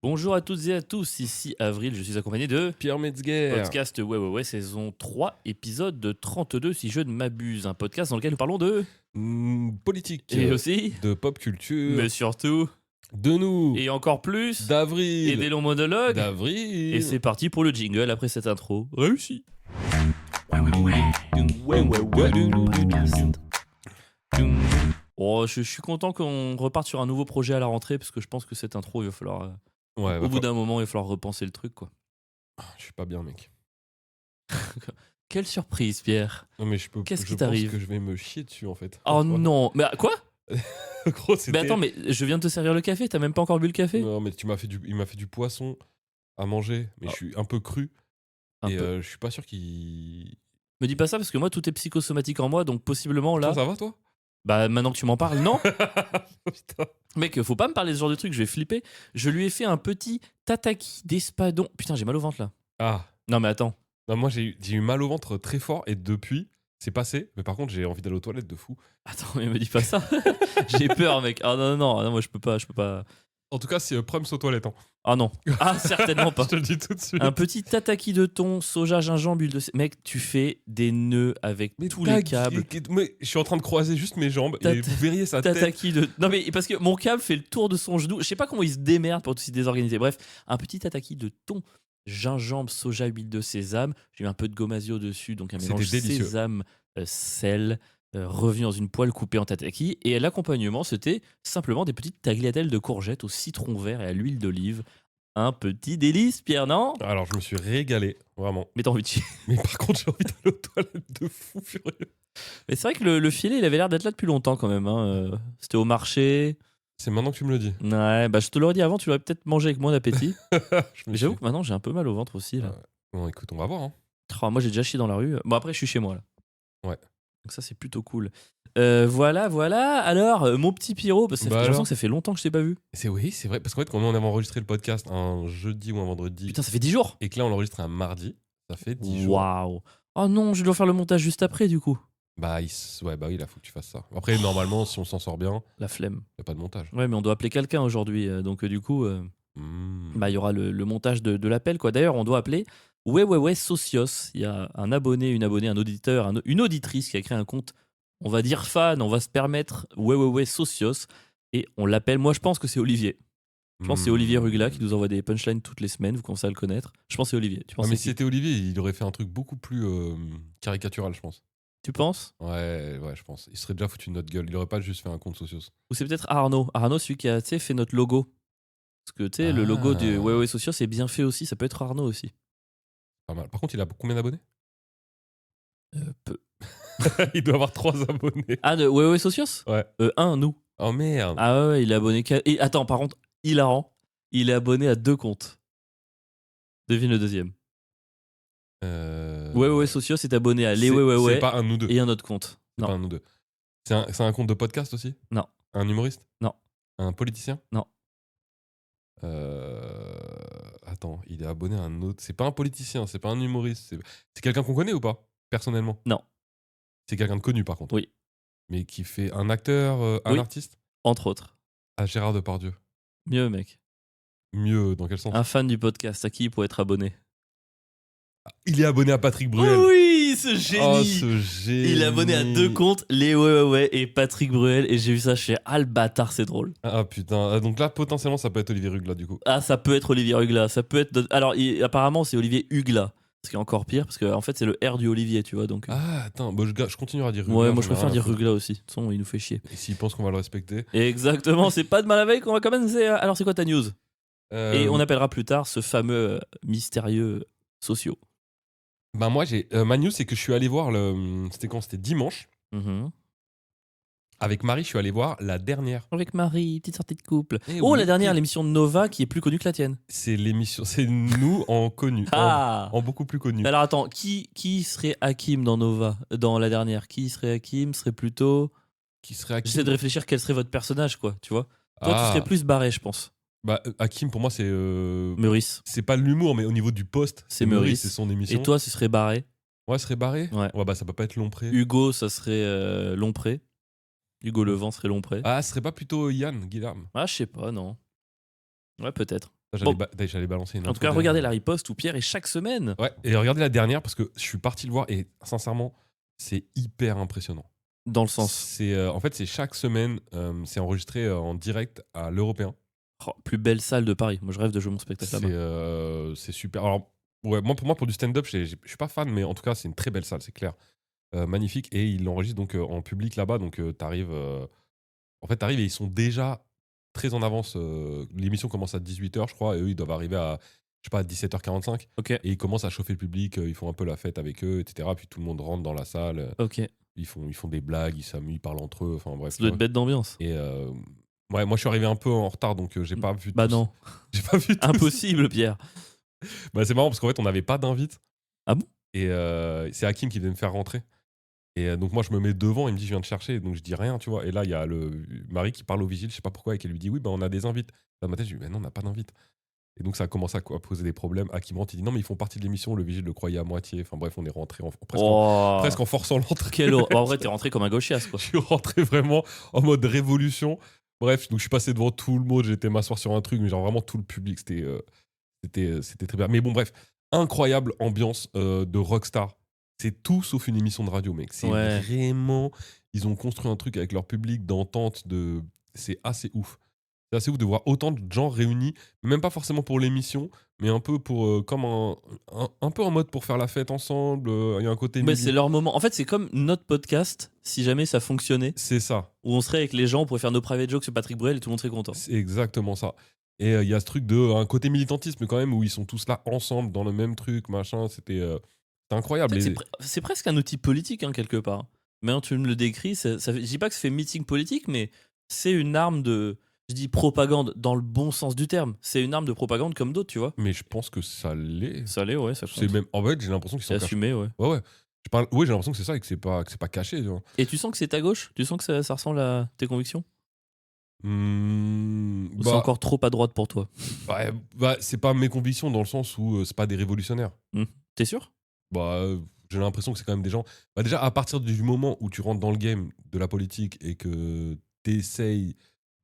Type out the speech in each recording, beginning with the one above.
Bonjour à toutes et à tous, ici Avril, je suis accompagné de Pierre Metzger. podcast Ouais, saison 3, épisode de 32 si je ne m'abuse, un podcast dans lequel nous parlons de... Politique. Et aussi, De pop culture. mais surtout, De nous. et encore plus, et D'avril. des longs monologues. D'avril. Et c'est parti pour le jingle après cette intro. Réussi. Oh, je suis content qu'on reparte sur un nouveau projet à la rentrée parce que je pense que cette intro, il va falloir... Ouais, au bout d'un moment, il va falloir repenser le truc, quoi. Je suis pas bien, mec. Quelle surprise, Pierre. Non, mais Qu'est-ce qui je pense t'arrive que je vais me chier dessus, en fait. Oh Voilà. non. Mais quoi? Gros, c'était... Mais attends, mais je viens de te servir le café, t'as même pas encore bu le café? Non, mais il m'a fait du poisson à manger, mais Oh. je suis un peu cru. Un et peu. je suis pas sûr qu'il... Me dis pas ça parce que moi tout est psychosomatique en moi, donc possiblement là. Toi, ça va, toi? Bah maintenant que tu m'en parles, non? Putain. Mec, faut pas me parler de ce genre de truc, je vais flipper. Je lui ai fait un petit tataki d'espadon. Putain, j'ai mal au ventre là. Ah. Non mais attends. Non, moi, j'ai eu mal au ventre très fort, et depuis, c'est passé. Mais par contre, j'ai envie d'aller aux toilettes de fou. Attends, mais me dis pas ça. J'ai peur, mec. Ah non, moi je peux pas. En tout cas, c'est Prums aux toilettes. Hein. Ah non. Ah, certainement pas. Je te le dis tout de suite. Un petit tataki de thon, soja, gingembre, huile de... Mec, tu fais des nœuds avec tous les câbles. Mais je suis en train de croiser juste mes jambes et vous verriez sa tête. Tataki de... Non mais parce que mon câble fait le tour de son genou. Je sais pas comment il se démerde pour tout s'y désorganiser. Bref, un petit tataki de thon, gingembre, soja, huile de sésame. J'ai mis un peu de gomasio dessus, donc un C'était mélange délicieux. sésame, sel, revenu dans une poêle coupée en tataki. Et l'accompagnement, c'était simplement des petites tagliatelles de courgettes au citron vert et à l'huile d'olive. Un petit délice, Pierre, non? Alors, je me suis régalé, vraiment. Mais t'as envie de chier. Mais par contre, j'ai envie d'aller aux toilettes de fou furieux. Mais c'est vrai que le filet, il avait l'air d'être là depuis longtemps quand même. Hein. C'était au marché. C'est maintenant que tu me le dis. Ouais, bah je te l'aurais dit avant, tu l'aurais peut-être mangé avec moins d'appétit. Je me Mais j'avoue suis... que maintenant j'ai un peu mal au ventre aussi là. Bon, écoute, on va voir. Hein. Oh, moi j'ai déjà chié dans la rue. Bon après je suis chez moi là. Ouais. Donc ça c'est plutôt cool. Voilà. Alors, mon petit Pierrot, j'ai l'impression que ça fait longtemps que je t'ai pas vu. Oui, c'est vrai. Parce qu'en fait, quand on avait enregistré le podcast un jeudi ou un vendredi, Putain, ça fait 10 jours. et que là, on l'enregistre un mardi, ça fait 10 jours. Waouh. Oh non, je dois faire le montage juste après du coup. Bah, oui, là, faut que tu fasses ça. Après, normalement, si on s'en sort bien, La flemme. y a pas de montage. Ouais, mais on doit appeler quelqu'un aujourd'hui. Donc du coup, Mmh. bah il y aura le montage de l'appel quoi. D'ailleurs, on doit appeler Ouais, Socios. Il y a un abonné, une abonnée, un auditeur, une auditrice qui a créé un compte. On va dire fan, on va se permettre Ouais, Socios. Et on l'appelle, moi je pense que c'est Olivier. Je pense que c'est Olivier Rugla qui nous envoie des punchlines toutes les semaines, vous commencez à le connaître. Je pense que c'est Olivier. Tu penses mais c'est si qui? c'était Olivier, il aurait fait un truc beaucoup plus caricatural, je pense. Tu penses? Ouais, je pense. Il serait déjà foutu de notre gueule. Il aurait pas juste fait un compte socios. Ou c'est peut-être Arnaud. Arnaud, celui qui a fait notre logo. Parce que tu sais, le logo de Ouais, Socios est bien fait aussi. Ça peut être Arnaud aussi. Pas mal. Par contre, il a combien d'abonnés? Peu. Il doit avoir 3 abonnés. Ah, de Ouais, Socios? Ouais. Un, nous. Oh merde. Ah ouais, il est abonné. Et attends, par contre, hilarant, il est abonné à 2 comptes. Devine le deuxième. Ouais, Socios est abonné à les Ouais. C'est pas un ou deux. Et un autre compte. C'est Non. pas un ou deux. C'est un compte de podcast aussi? Non. Un humoriste? Non. Un politicien? Non. Attends, il est abonné à un autre. C'est pas un politicien, c'est pas un humoriste. C'est quelqu'un qu'on connaît ou pas? Personnellement? Non. C'est quelqu'un de connu par contre. Oui. Mais qui fait un acteur, un Oui. artiste? Entre autres. À Gérard Depardieu. Mieux, mec. Mieux, dans quel sens? Un fan du podcast, à qui il pourrait être abonné? Il est abonné à Patrick Bruel. Oui, ce génie. Oh, ce génie. Il est abonné à 2 comptes, les Ouais et Patrick Bruel. Et j'ai vu ça chez le bâtard, c'est drôle. Ah putain, donc là potentiellement ça peut être Olivier Rugla du coup. Ah, ça peut être Olivier Hugla. Ça peut être. Alors, apparemment, c'est Olivier Hugla. Ce qui est encore pire, parce qu'en fait, c'est le R du Olivier, tu vois. Donc... Ah attends, bah, je continuerai à dire Rugla. Ouais, moi je j'en ai préfère rien à dire foutre. Rugla aussi. De toute façon, il nous fait chier. Et s'il pense qu'on va le respecter. Exactement, c'est pas de mal à veille qu'on va commencer. Alors, c'est quoi ta news? Et on appellera plus tard ce fameux mystérieux socio. Bah moi j'ai ma news c'est que je suis allé voir c'était quand? C'était dimanche. Mhm. Avec Marie, je suis allé voir la dernière. Avec Marie, petite sortie de couple. Eh Oh, oui, la dernière, qui- l'émission de Nova qui est plus connue que la tienne. C'est l'émission, c'est nous en connu, Ah en beaucoup plus connu. Alors attends, qui serait Hakim dans Nova, dans la dernière? Qui serait Hakim? Serait plutôt... Qui serait Hakim? J'essaie de réfléchir quel serait votre personnage, quoi, tu vois. Toi, tu Ah, serais plus barré, je pense. bah Hakim pour moi c'est Meurice. c'est pas de l'humour mais au niveau du poste, C'est Meurice. c'est son émission. Et toi, ce serait barré. Ouais, serait barré. Ouais. Bah ça peut pas être Lompré. Hugo, ça serait Lompré. Hugo Levent serait Lompré. Ah, ce serait pas plutôt Yann Guilherme? Ah, je sais pas, non. Ouais, peut-être. Bon, J'allais balancer une en tout info cas, regardez derrière. la riposte où Pierre est chaque semaine. Ouais, et regardez la dernière parce que je suis parti le voir et sincèrement, c'est hyper impressionnant. Dans le sens. En fait, c'est chaque semaine, c'est enregistré en direct à l'Européen. Oh, plus belle salle de Paris. Moi, je rêve de jouer mon spectacle là-bas. C'est super. Alors, ouais, pour du stand-up, je suis pas fan, mais en tout cas, c'est une très belle salle, c'est clair. Magnifique. Et ils l'enregistrent donc en public là-bas. Donc, t'arrives. En fait, t'arrives et ils sont déjà très en avance. L'émission commence à 18h, je crois, et eux, ils doivent arriver à, je sais pas, à 17h45. Ok, Et ils commencent à chauffer le public, ils font un peu la fête avec eux, etc. Puis tout le monde rentre dans la salle, ok. ils font des blagues, ils s'amusent, ils parlent entre eux, enfin bref. Ça Tu doit vois. être bête d'ambiance. Et ouais, moi je suis arrivé un peu en retard, donc j'ai pas vu Bah tous. non. J'ai pas vu tous. Impossible, Pierre. Bah, c'est marrant parce qu'en fait, on n'avait pas d'invite. Ah bon? Et c'est Hakim qui venait me faire rentrer. Et donc moi, je me mets devant, il me dit, je viens te chercher. Donc je dis rien, tu vois. Et là, il y a le Marie qui parle au vigile, je sais pas pourquoi, et qui lui dit, oui, bah, on a des invites. Dans ma tête, je dis, mais non, on n'a pas d'invite. Et donc ça a commencé à poser des problèmes. Hakim rentre, il dit, non, mais ils font partie de l'émission, le vigile le croyait à moitié. Enfin bref, on est rentré Oh, presque en forçant l'entrée. quel horreur. En vrai, t'es rentré comme un gauchias, quoi. Je suis rentré vraiment en mode révolution. Bref, donc je suis passé devant tout le monde, j'étais m'asseoir sur un truc, mais genre vraiment tout le public, c'était très bien. Mais bon, bref, incroyable ambiance de rockstar. C'est tout sauf une émission de radio, mec. C'est Ouais. vraiment, ils ont construit un truc avec leur public d'entente, c'est assez ouf. C'est assez ouf de voir autant de gens réunis, même pas forcément pour l'émission, mais un peu pour comme un peu en mode pour faire la fête ensemble. Il y a un côté Mais mimi. c'est leur moment. En fait, c'est comme notre podcast, si jamais ça fonctionnait, C'est ça. où on serait avec les gens, on pourrait faire nos private jokes sur Patrick Bruel et tout le monde serait content. C'est exactement ça. Et il y a ce truc un côté militantisme quand même où ils sont tous là ensemble dans le même truc, machin. C'était incroyable. Tu sais que c'est presque un outil politique, hein, quelque part. Maintenant, tu me le décris, je dis pas que ça fait meeting politique, mais c'est une arme de, je dis propagande dans le bon sens du terme. C'est une arme de propagande comme d'autres, tu vois. Mais je pense que ça l'est. Ça l'est, ouais, ça C'est compte. même en fait, j'ai l'impression qu'ils C'est sont cachés. assumé, ouais. Ouais. Oui, j'ai l'impression que c'est ça et que c'est pas caché, tu vois. Et tu sens que c'est ta gauche? Tu sens que ça ressemble à tes convictions? Ou c'est Bah, encore trop à droite pour toi? ouais, bah, c'est pas mes convictions dans le sens où c'est pas des révolutionnaires. T'es sûr? Bah, j'ai l'impression que c'est quand même des gens. Bah, déjà, à partir du moment où tu rentres dans le game de la politique et que t'essayes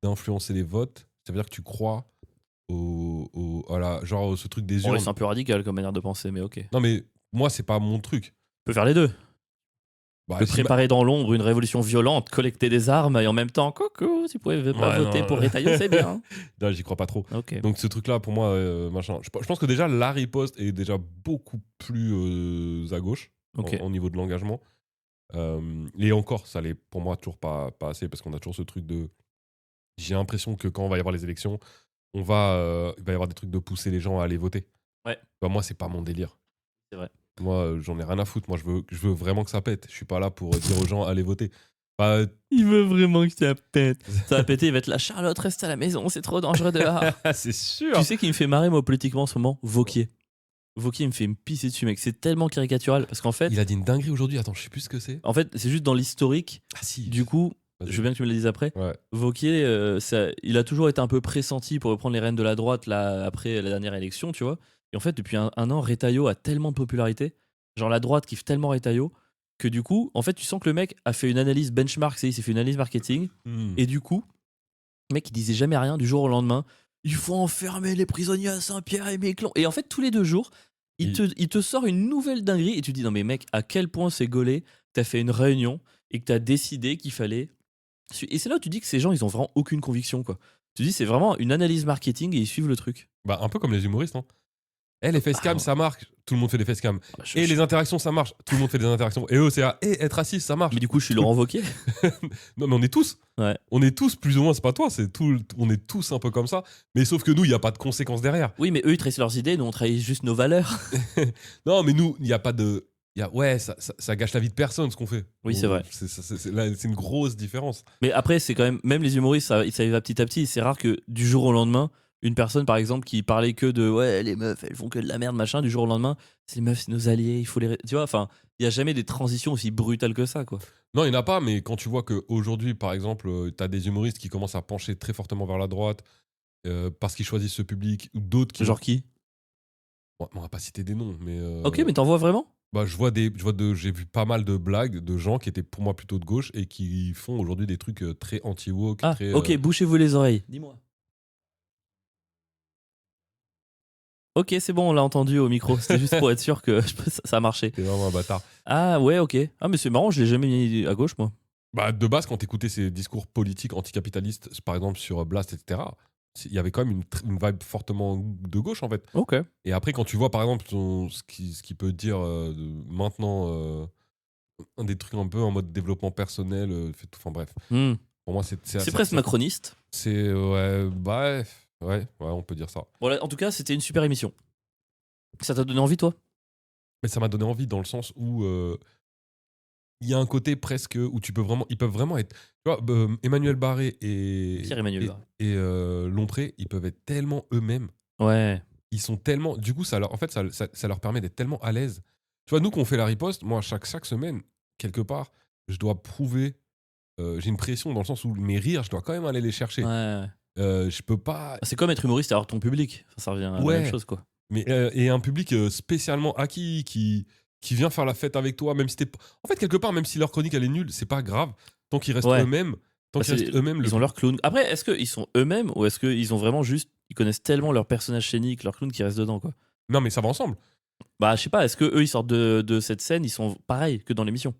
d'influencer les votes, ça veut dire que tu crois genre ce truc des Ouais, urnes. c'est un peu radical comme manière de penser, mais ok. Non, mais moi, c'est pas mon truc. On peut faire les deux. Bah, De préparer dans l'ombre une révolution violente, collecter des armes et en même temps, coucou, tu pouvais pas Ouais, voter non. pour Retailleau, c'est bien. Non, j'y crois pas trop. Ok. Donc ce truc-là, pour moi, machin. Je pense que déjà, la riposte est déjà beaucoup plus à gauche Ok. au niveau de l'engagement. Et encore, ça l'est pour moi toujours pas assez parce qu'on a toujours ce truc de. J'ai l'impression que quand on va y avoir les élections, il va y avoir des trucs de pousser les gens à aller voter. Ouais. Bah, moi, c'est pas mon délire. C'est vrai. Moi, j'en ai rien à foutre. Moi, je veux vraiment que ça pète. Je suis pas là pour dire aux gens allez voter. Bah, Il veut vraiment que ça pète. Ça va péter, il va être là. Charlotte, reste à la maison, c'est trop dangereux dehors. c'est sûr. Tu sais qui me fait marrer, moi, politiquement en ce moment? Vauquier. Vauquier, il me fait me pisser dessus, mec. C'est tellement caricatural. Parce qu'en fait, Il a dit une dinguerie aujourd'hui. Attends, je sais plus ce que c'est. c'est juste dans l'historique. Ah si. Du coup, Vas-y. je veux bien que tu me le dises après. Ouais. Vauquier, il a toujours été un peu pressenti pour reprendre les rênes de la droite là, après la dernière élection, tu vois. Et en fait, depuis un an, Retailleau a tellement de popularité. Genre, la droite kiffe tellement Retailleau que du coup, en fait, tu sens que le mec a fait une analyse benchmark, il s'est fait une analyse marketing. Et du coup, le mec, il disait jamais rien du jour au lendemain. Il faut enfermer les prisonniers à Saint-Pierre et Miquelon. Et en fait, tous les 2 jours, il te sort une nouvelle dinguerie et tu te dis non, mais mec, à quel point c'est gaulé, t'as fait une réunion et que t'as décidé qu'il fallait. Et c'est là où tu dis que ces gens, ils ont vraiment aucune conviction, quoi. Tu dis, c'est vraiment une analyse marketing et ils suivent le truc. Bah, un peu comme les humoristes, hein. Les facecam, ouais. ça marche, tout le monde fait des facecam. Et les interactions, ça marche, tout le monde fait des interactions. Et eux, c'est être raciste, ça marche. Mais du coup, je suis Laurent Wauquiez. Non, mais on est tous. Ouais. On est tous, plus ou moins, c'est pas toi, on est tous un peu comme ça. Mais sauf que nous, il n'y a pas de conséquences derrière. Oui, mais eux, ils trahissent leurs idées, nous, on trahit juste nos valeurs. Non, mais nous, il n'y a pas de. Ouais, ça gâche la vie de personne ce qu'on fait. Oui, c'est vrai. C'est une grosse différence. Mais après, c'est quand même, même les humoristes, ça y va petit à petit. C'est rare que du jour au lendemain, une personne, par exemple, qui parlait que de ouais, les meufs, elles font que de la merde, machin, du jour au lendemain, c'est les meufs, c'est nos alliés, il faut les. Tu vois, enfin, il n'y a jamais des transitions aussi brutales que ça, quoi. Non, il n'y en a pas, mais quand tu vois qu'aujourd'hui, par exemple, tu as des humoristes qui commencent à pencher très fortement vers la droite parce qu'ils choisissent ce public, ou d'autres qui. Genre qui? Bon, on va pas citer des noms, mais. Ok, mais t'en vois vraiment? Bah, j'ai vu pas mal de blagues de gens qui étaient pour moi plutôt de gauche et qui font aujourd'hui des trucs très anti-woke. Ah, très, ok, bouchez-vous les oreilles. Dis-moi. Ok, c'est bon, on l'a entendu au micro. C'était juste pour être sûr que ça a marché. T'es vraiment un bâtard. Ah ouais, ok. Ah mais c'est marrant, je l'ai jamais mis à gauche moi. Bah, de base, quand t'écoutais ces discours politiques anticapitalistes, par exemple sur Blast, etc., il y avait quand même une vibe fortement de gauche, en fait. Ok. Et après, quand tu vois, par exemple, ce qui peut dire maintenant, un des trucs un peu en mode développement personnel, enfin bref. Hmm. Pour moi, C'est presque macroniste. c'est ouais, bref, ouais, on peut dire ça. Bon, là, en tout cas, c'était une super émission. Ça t'a donné envie, toi? Mais ça m'a donné envie dans le sens où il y a un côté presque où ils peuvent vraiment être. Tu vois, Emmanuel Barré Pierre-Emmanuel Barré. et Lompré, ils peuvent être tellement eux-mêmes. Ouais. Ils sont tellement. Du coup, en fait, ça leur permet d'être tellement à l'aise. Tu vois, nous, qu'on fait la riposte, moi, chaque semaine, quelque part, je dois prouver. J'ai une pression dans le sens où mes rires, je dois quand même aller les chercher. Ouais. Je peux pas. C'est comme être humoriste et avoir ton public. Enfin, ça revient à la Ouais. même chose, quoi. Mais, et un public spécialement acquis qui vient faire la fête avec toi, même si t'es. En fait, quelque part, même si leur chronique elle est nulle, c'est pas grave. Tant qu'ils restent Ouais. eux-mêmes. Tant Bah, qu'ils restent eux-mêmes. ils ont leur clown. Après, est-ce qu'ils sont eux-mêmes ou est-ce qu'ils ont vraiment juste. Ils connaissent tellement leur personnage scénique, leur clown qui reste dedans, quoi. Non, mais ça va ensemble. Bah, je sais pas, est-ce que eux ils sortent de cette scène, ils sont pareils que dans l'émission?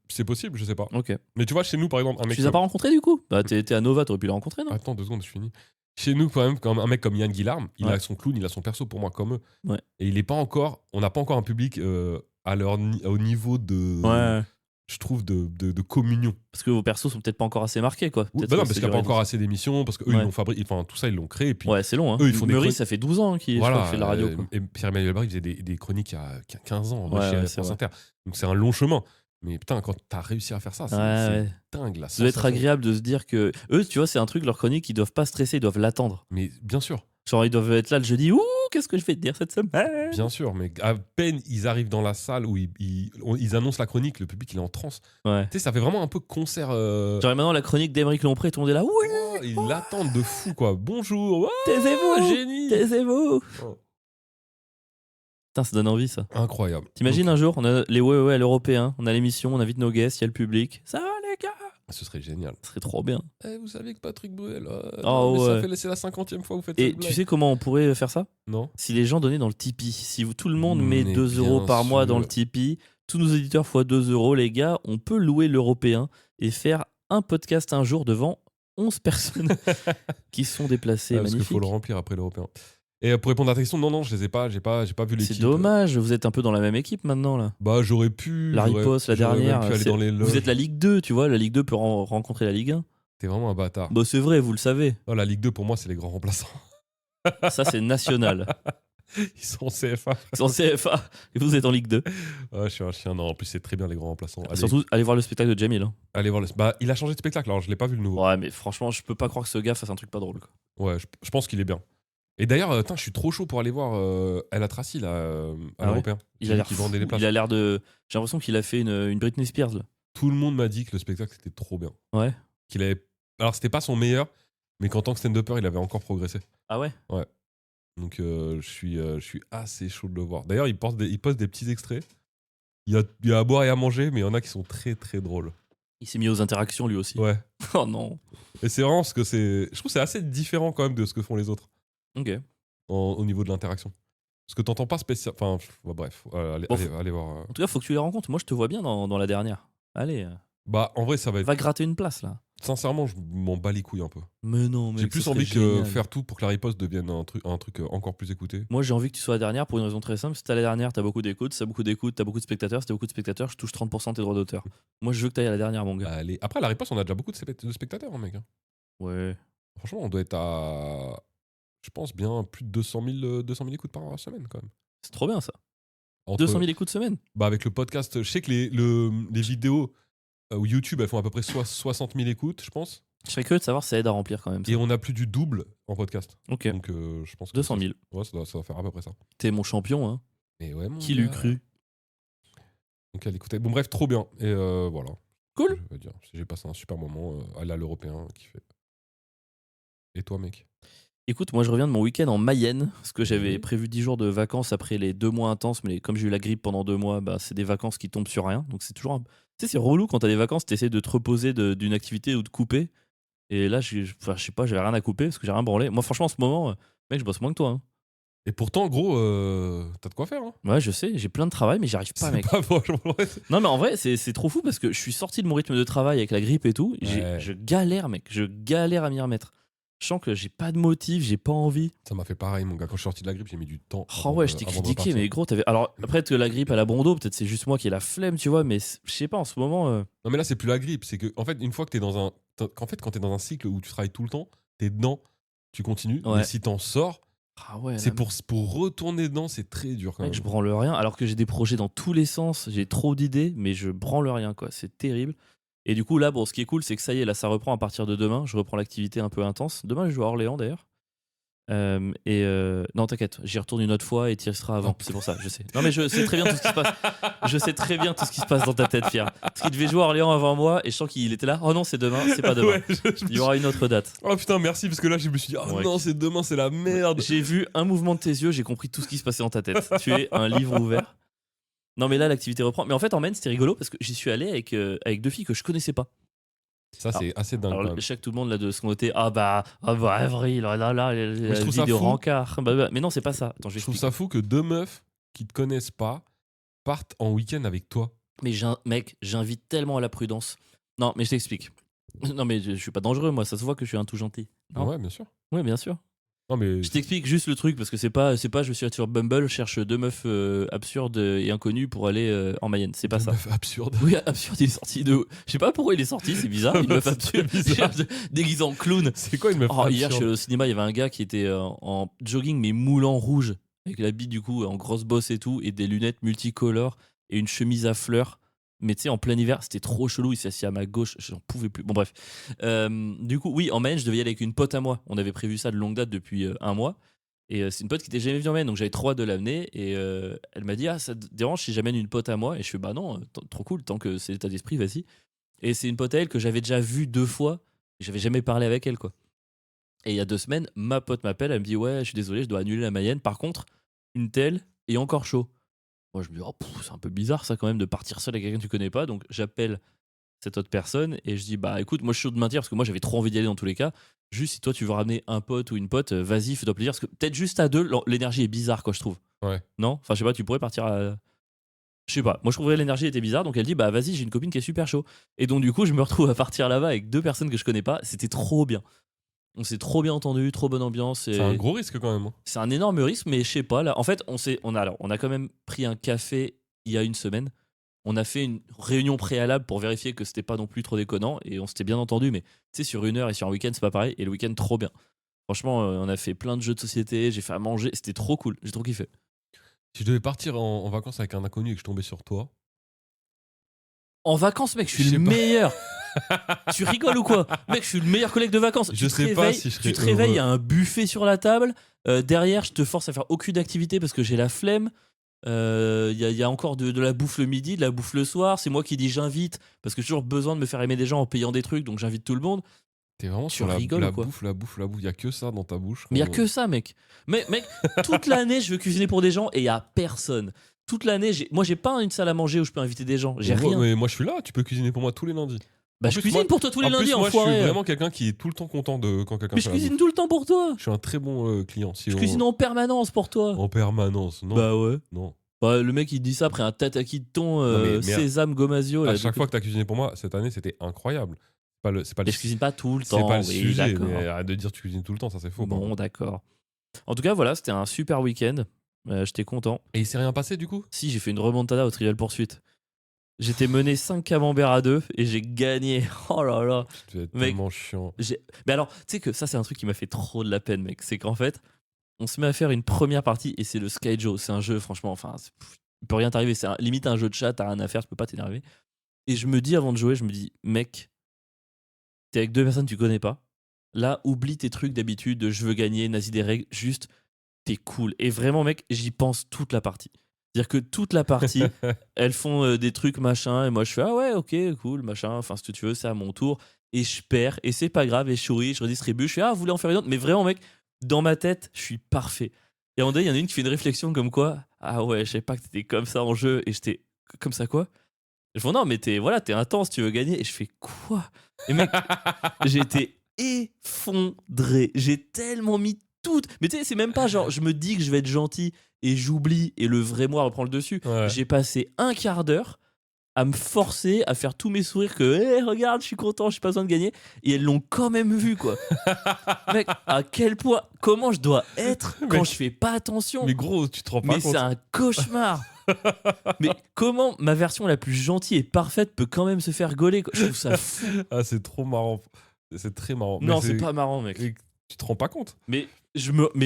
C'est possible, je sais pas. Ok. Mais tu vois, chez nous, par exemple, un mec. Tu les as pas rencontrés du coup? Bah, t'es à Nova, t'aurais pu les rencontrer, non? Attends 2 secondes, je finis. Chez nous, quand même, comme un mec comme Yann Guillarme, il Ouais. a son clown, il a son perso pour moi comme eux. Ouais. Et il est pas encore. On n'a pas encore un public au niveau de. Ouais. Je trouve de communion. Parce que vos persos sont peut-être pas encore assez marqués, quoi. Oui, Peut-être bah non, que parce c'est qu'il n'y a pas dur à encore dire. assez d'émissions, parce qu'eux, Ouais. ils l'ont fabriqué. Enfin, tout ça, ils l'ont créé. Et puis, Ouais, c'est long, hein. eux, ils font des Meurice, chroniques. ça fait 12 ans qu'il je crois, qu'il fait de la radio, quoi. Et Pierre-Emmanuel Barré, il faisait des chroniques il y a 15 ans Ouais, chez ouais, France c'est Inter. Donc c'est un long chemin. Mais putain, quand t'as réussi à faire ça, c'est Ouais. dingue la Ça doit être sensation. agréable de se dire que eux, tu vois, c'est un truc, leur chronique, ils doivent pas stresser, ils doivent l'attendre. Mais bien sûr, Genre, ils doivent être là le jeudi, ouh, qu'est-ce que je vais te dire cette semaine? bien sûr. Mais à peine ils arrivent dans la salle où ils annoncent la chronique, le public il est en transe. Ouais. Tu sais, ça fait vraiment un peu concert. Genre, maintenant, la chronique d'Émeric Lompré, tout le monde est là, oui, Oh, ils l'attendent de fou, quoi. Bonjour. Oh, taisez-vous, génie. taisez-vous. Oh. Putain, ça donne envie, ça. Incroyable. T'imagines Donc, un jour, on a les ouais à l'européen, on a l'émission, on invite nos guests, il y a le public. Ça va, les gars? ce serait génial. Ça serait trop bien. Vous savez que Patrick Bruel, Oh, mais ouais. c'est la 50e fois que vous faites Et cette tu blague. sais comment on pourrait faire ça? Non. Si les gens donnaient dans le Tipeee. Si tout le monde met Mais 2 euros bien par mois sûr. dans le Tipeee, tous nos éditeurs fois 2 euros, les gars, on peut louer l'européen et faire un podcast un jour devant 11 personnes qui sont déplacées. Parce qu'il Magnifique. faut le remplir après l'européen. Et pour répondre à ta question, non, je les ai pas, j'ai pas vu l'équipe. C'est dommage, vous êtes un peu dans la même équipe maintenant là. Bah j'aurais pu. La riposte, la j'aurais même dernière. pu aller dans les Vous loges. êtes la Ligue 2, tu vois, la Ligue 2 peut rencontrer la Ligue 1. T'es vraiment un bâtard. Bah c'est vrai, vous le savez. Non, la Ligue 2 pour moi c'est les grands remplaçants. Ça c'est national. Ils sont en CFA. Ils sont en CFA et vous êtes en Ligue 2. Je suis un chien. Non, en plus c'est très bien les grands remplaçants. Allez, Surtout, allez voir le spectacle de Jamil. Hein. allez voir le. Bah il a changé de spectacle. Alors je l'ai pas vu le nouveau. Ouais, mais franchement, je peux pas croire que ce gars fasse un truc pas drôle. Quoi. Ouais, je pense qu'il est bien. Et d'ailleurs, je suis trop chaud pour aller voir El Atrassi là, à Ah ouais l'européen. Il a l'air qui vendait des fou. places. Il a l'air de. J'ai l'impression qu'il a fait une Britney Spears là. Tout le monde m'a dit que le spectacle c'était trop bien. Ouais. Qu'il avait. Alors c'était pas son meilleur, mais qu'en tant que stand-upper il avait encore progressé. Ah ouais. Donc je suis assez chaud de le voir. D'ailleurs, il poste des petits extraits. Il y a à boire et à manger, mais il y en a qui sont très très drôles. Il s'est mis aux interactions lui aussi. Ouais. Oh non. Et c'est vraiment ce que c'est. Je trouve que c'est assez différent quand même de ce que font les autres Ok. au niveau de l'interaction. Parce que t'entends pas spécial. Enfin, bref, allez, Bon, allez voir. En tout cas, faut que tu les rencontres. Moi, je te vois bien dans la dernière. Allez, Bah, en vrai, ça va être. va gratter une place là. Sincèrement, je m'en bats les couilles un peu. Mais non, mais J'ai plus envie que faire tout pour que la riposte devienne un truc encore plus écouté. Moi, j'ai envie que tu sois la dernière pour une raison très simple. Si t'as la dernière, t'as beaucoup d'écoutes. Si t'as beaucoup d'écoutes, t'as beaucoup de spectateurs. Si t'as beaucoup de spectateurs, je touche 30% de tes droits d'auteur. Moi, je veux que t'ailles à la dernière, mon gars. Allez. Après, la riposte, on a déjà beaucoup de spectateurs, hein, mec. Hein. Ouais. Franchement, on doit être à. Je pense bien plus de 200 000 écoutes par semaine quand même. C'est trop bien ça. Entre- 200 000 écoutes semaine. Bah avec le podcast, je sais que les vidéos ou YouTube, elles font à peu près 60 000 écoutes, je pense. Je serais curieux de savoir si ça aide à remplir quand même. Ça. Et on a plus du double en podcast. Ok. Donc je pense que 200 000. Ouais, ça doit faire à peu près ça. T'es mon champion, hein. Mais ouais, mon Qui l'eût gars. cru? Donc allez écouter. Bon bref, trop bien. Et voilà. Cool. Je veux dire, j'ai passé un super moment aller à l'européen qui fait. Et toi, mec? Écoute, moi je reviens de mon week-end en Mayenne, parce que j'avais Mhm. prévu 10 jours de vacances après les 2 mois intenses, mais comme j'ai eu la grippe pendant 2 mois, bah, c'est des vacances qui tombent sur rien. Donc c'est toujours un... Tu sais, c'est relou quand t'as des vacances, t'essaies de te reposer d'une activité ou de couper. Et là, enfin, je sais pas, j'avais rien à couper parce que j'ai rien branlé. Moi, franchement, en ce moment, Mec, je bosse moins que toi. Hein. Et pourtant, gros, t'as de quoi faire. Hein. Ouais, je sais, j'ai plein de travail, mais j'y arrive pas, C'est mec. pas franchement. Non, mais en vrai, c'est trop fou parce que je suis sorti de mon rythme de travail avec la grippe et tout. Ouais. Je galère, mec. Je galère à m'y remettre. Je sens que j'ai pas de motif, j'ai pas envie. Ça m'a fait pareil, mon gars. Quand je suis sorti de la grippe, j'ai mis du temps. Oh ouais, je t'ai avant de critiqué, repartir. mais gros, t'avais. Alors, après, que la grippe à la Brondo, peut-être c'est juste moi qui ai la flemme, tu vois, mais je sais pas, en ce moment. Non, mais là, c'est plus la grippe. C'est que, en fait, une fois que t'es dans un. En fait, quand t'es dans un cycle où tu travailles tout le temps, t'es dedans, tu continues. Ouais. Mais si t'en sors, Ah ouais, c'est là, pour retourner dedans, c'est très dur quand mec, même. je branle rien, alors que j'ai des projets dans tous les sens, j'ai trop d'idées, mais je branle rien, quoi. C'est terrible. Et du coup, là, bon, ce qui est cool, c'est que ça y est, là, ça reprend à partir de demain. Je reprends l'activité un peu intense. Demain, je joue à Orléans, d'ailleurs. Non, t'inquiète, j'y retourne une autre fois et tu y seras avant. C'est pour ça, je sais. Non, mais je sais très bien tout ce qui se passe. Je sais très bien tout ce qui se passe dans ta tête, Pierre. Parce qu'il devait jouer à Orléans avant moi et je sens qu'il était là. Oh non, c'est demain, c'est pas demain. Ouais, Il y aura une autre date. Oh putain, merci, parce que là, je me suis dit, oh Ouais. non, c'est demain, c'est la merde. J'ai vu un mouvement de tes yeux, j'ai compris tout ce qui se passait dans ta tête. Tu es un livre ouvert. Non, mais là, l'activité reprend. Mais en fait, en Maine, c'était rigolo parce que j'y suis allé avec deux filles que je connaissais pas. Ça, c'est assez dingue. Alors, quand même. je sais que tout le monde là de ce côté, ah bah Avril, là, la je trouve vie ça de fou. rencard. Bah, mais non, c'est pas ça. Attends, je vais Je trouve expliquer. ça fou que deux meufs qui te connaissent pas partent en week-end avec toi. Mais mec, j'invite tellement à la prudence. Non, mais je t'explique. Non, mais je suis pas dangereux, moi, ça se voit que je suis un tout gentil. Non. Ouais, bien sûr. Ouais, bien sûr. Non, mais. Je t'explique juste le truc parce que c'est pas je suis sur Bumble, je cherche deux meufs absurdes et inconnues pour aller en Mayenne. C'est pas Deux ça. meufs absurdes. Oui, absurde, il est sorti de. Je sais pas pourquoi il est sorti, c'est bizarre. Une meuf C'est absurde. bizarre. Déguisé en clown. C'est quoi une meuf Oh, absurde? hier, je suis allé au cinéma, il y avait un gars qui était en jogging mais moulant rouge, avec la bite du coup en grosse bosse et tout, et des lunettes multicolores et une chemise à fleurs. Mais tu sais, en plein hiver, c'était trop chelou. Il s'est assis à ma gauche, j'en pouvais plus. Bon, bref. Du coup, oui, en Mayenne, je devais y aller avec une pote à moi. On avait prévu ça de longue date depuis un mois. Et c'est une pote qui était jamais venue en Mayenne, donc j'avais trop hâte de l'amener. Et elle m'a dit, ah, ça te dérange si j'amène une pote à moi? Et je fais, bah non, trop cool, tant que c'est l'état d'esprit, vas-y. Et c'est une pote à elle que j'avais déjà vue 2 fois. Et j'avais jamais parlé avec elle, quoi. Et il y a 2 semaines, ma pote m'appelle, elle me dit, ouais, je suis désolé, je dois annuler la Mayenne. Par contre, une telle est encore chaud. Moi, je me dis, oh, c'est un peu bizarre ça quand même de partir seul avec quelqu'un que tu connais pas. Donc j'appelle cette autre personne et je dis, bah écoute, moi je suis chaud de maintenir parce que moi j'avais trop envie d'y aller dans tous les cas. Juste si toi tu veux ramener un pote ou une pote, vas-y, fais-toi plaisir. Parce que peut-être juste à deux, l'énergie est bizarre, quoi, je trouve. Ouais. Non? Enfin, je sais pas, tu pourrais partir à. Je sais pas, moi je trouverais l'énergie était bizarre, donc elle dit, bah vas-y, j'ai une copine qui est super chaud. Et donc du coup, je me retrouve à partir là-bas avec deux personnes que je connais pas. C'était trop bien. On s'est trop bien entendu, trop bonne ambiance. C'est un gros risque quand même. Hein. C'est un énorme risque, mais je sais pas. Là, en fait, on a quand même pris un café il y a une semaine. On a fait une réunion préalable pour vérifier que c'était pas non plus trop déconnant et on s'était bien entendu. Mais tu sais, sur une heure et sur un week-end, c'est pas pareil. Et le week-end, trop bien. Franchement, on a fait plein de jeux de société. J'ai fait à manger. C'était trop cool. J'ai trop kiffé. Si je devais partir en vacances avec un inconnu et que je tombais sur toi. En vacances, mec, je suis Je sais le pas. meilleur. Tu rigoles ou quoi? Mec, je suis le meilleur collègue de vacances. Je sais pas si je serais Tu te réveilles, il y heureux. a un buffet sur la table. Derrière, je te force à faire aucune activité parce que j'ai la flemme. Il y a encore de la bouffe le midi, de la bouffe le soir. C'est moi qui dis j'invite parce que j'ai toujours besoin de me faire aimer des gens en payant des trucs, donc j'invite tout le monde. T'es vraiment Tu sur la rigoles ou quoi? bouffe, la bouffe, la bouffe. Il y a que ça dans ta bouche. Mais il y a que ça, mec. Mais mec, toute l'année, je veux cuisiner pour des gens et il y a personne. Toute l'année, moi, j'ai pas une salle à manger où je peux inviter des gens. J'ai rien. Mais moi, je suis là. Tu peux cuisiner pour moi tous les lundis. Bah, En je plus, cuisine moi- pour toi tous les En lundis, plus, moi, je suis enfoiré. vraiment quelqu'un qui est tout le temps content de quand quelqu'un Mais fait je la cuisine bouffe. tout le temps pour toi. Je suis un très bon client. Si Je on- cuisine en permanence pour toi. en permanence. Non. Bah ouais. Non. Bah, le mec il dit ça après un tataki de thon Non, mais merde. sésame gomasio. À Là, chaque fois que t'as cuisiné pour moi, cette année, c'était incroyable. C'est pas le Mais je cuisine pas tout le c'est temps. pas le Oui, sujet. d'accord. Mais arrête de dire que tu cuisines tout le temps, ça c'est faux. par Bon, contre. d'accord. En tout cas, voilà, c'était un super week-end. J'étais content. Et il s'est rien passé du coup? Si, j'ai fait une remontada au Trivial Poursuite. J'étais mené 5 camemberts à 2 et j'ai gagné. Oh là là. Tu devais être Mec. tellement chiant. Mais alors, tu sais que ça, c'est un truc qui m'a fait trop de la peine, mec. C'est qu'en fait, on se met à faire une première partie et c'est le Skyjo. C'est un jeu, franchement, enfin, il peut rien t'arriver. C'est limite un jeu de chat, t'as rien à faire, tu peux pas t'énerver. Et je me dis avant de jouer, je me dis, mec, t'es avec deux personnes que tu connais pas. Là, oublie tes trucs d'habitude, de je veux gagner, nazi des règles, juste, t'es cool. Et vraiment, mec, j'y pense toute la partie. C'est-à-dire que toute la partie, elles font des trucs machin, et moi je fais ah ouais, ok, cool, machin, enfin, ce que tu veux, c'est à mon tour. Et je perds, et c'est pas grave, et je souris, je redistribue, je fais ah, vous voulez en faire une autre? Mais vraiment, mec, dans ma tête, je suis parfait. Et à un moment donné, il y en a une qui fait une réflexion comme quoi, ah ouais, je savais pas que t'étais comme ça en jeu, et j'étais comme ça quoi? Je fais non, mais t'es intense, tu veux gagner. Et je fais quoi? Et mec, j'ai été effondré. J'ai tellement mis tout. Mais tu sais, c'est même pas genre, je me dis que je vais être gentil et j'oublie et le vrai moi reprend le dessus. Ouais. J'ai passé un quart d'heure à me forcer à faire tous mes sourires que, regarde, je suis content, j'ai pas besoin de gagner. Et elles l'ont quand même vu, quoi. Mec, à quel point, comment je dois être quand Mec, je fais pas attention. Mais gros, tu te rends pas Mais compte. c'est un cauchemar. Mais comment ma version la plus gentille et parfaite peut quand même se faire gauler, quoi. Je trouve ça fou. Ah, c'est trop marrant. C'est très marrant. Non, Mais c'est pas marrant, mec. et tu te rends pas compte. Mais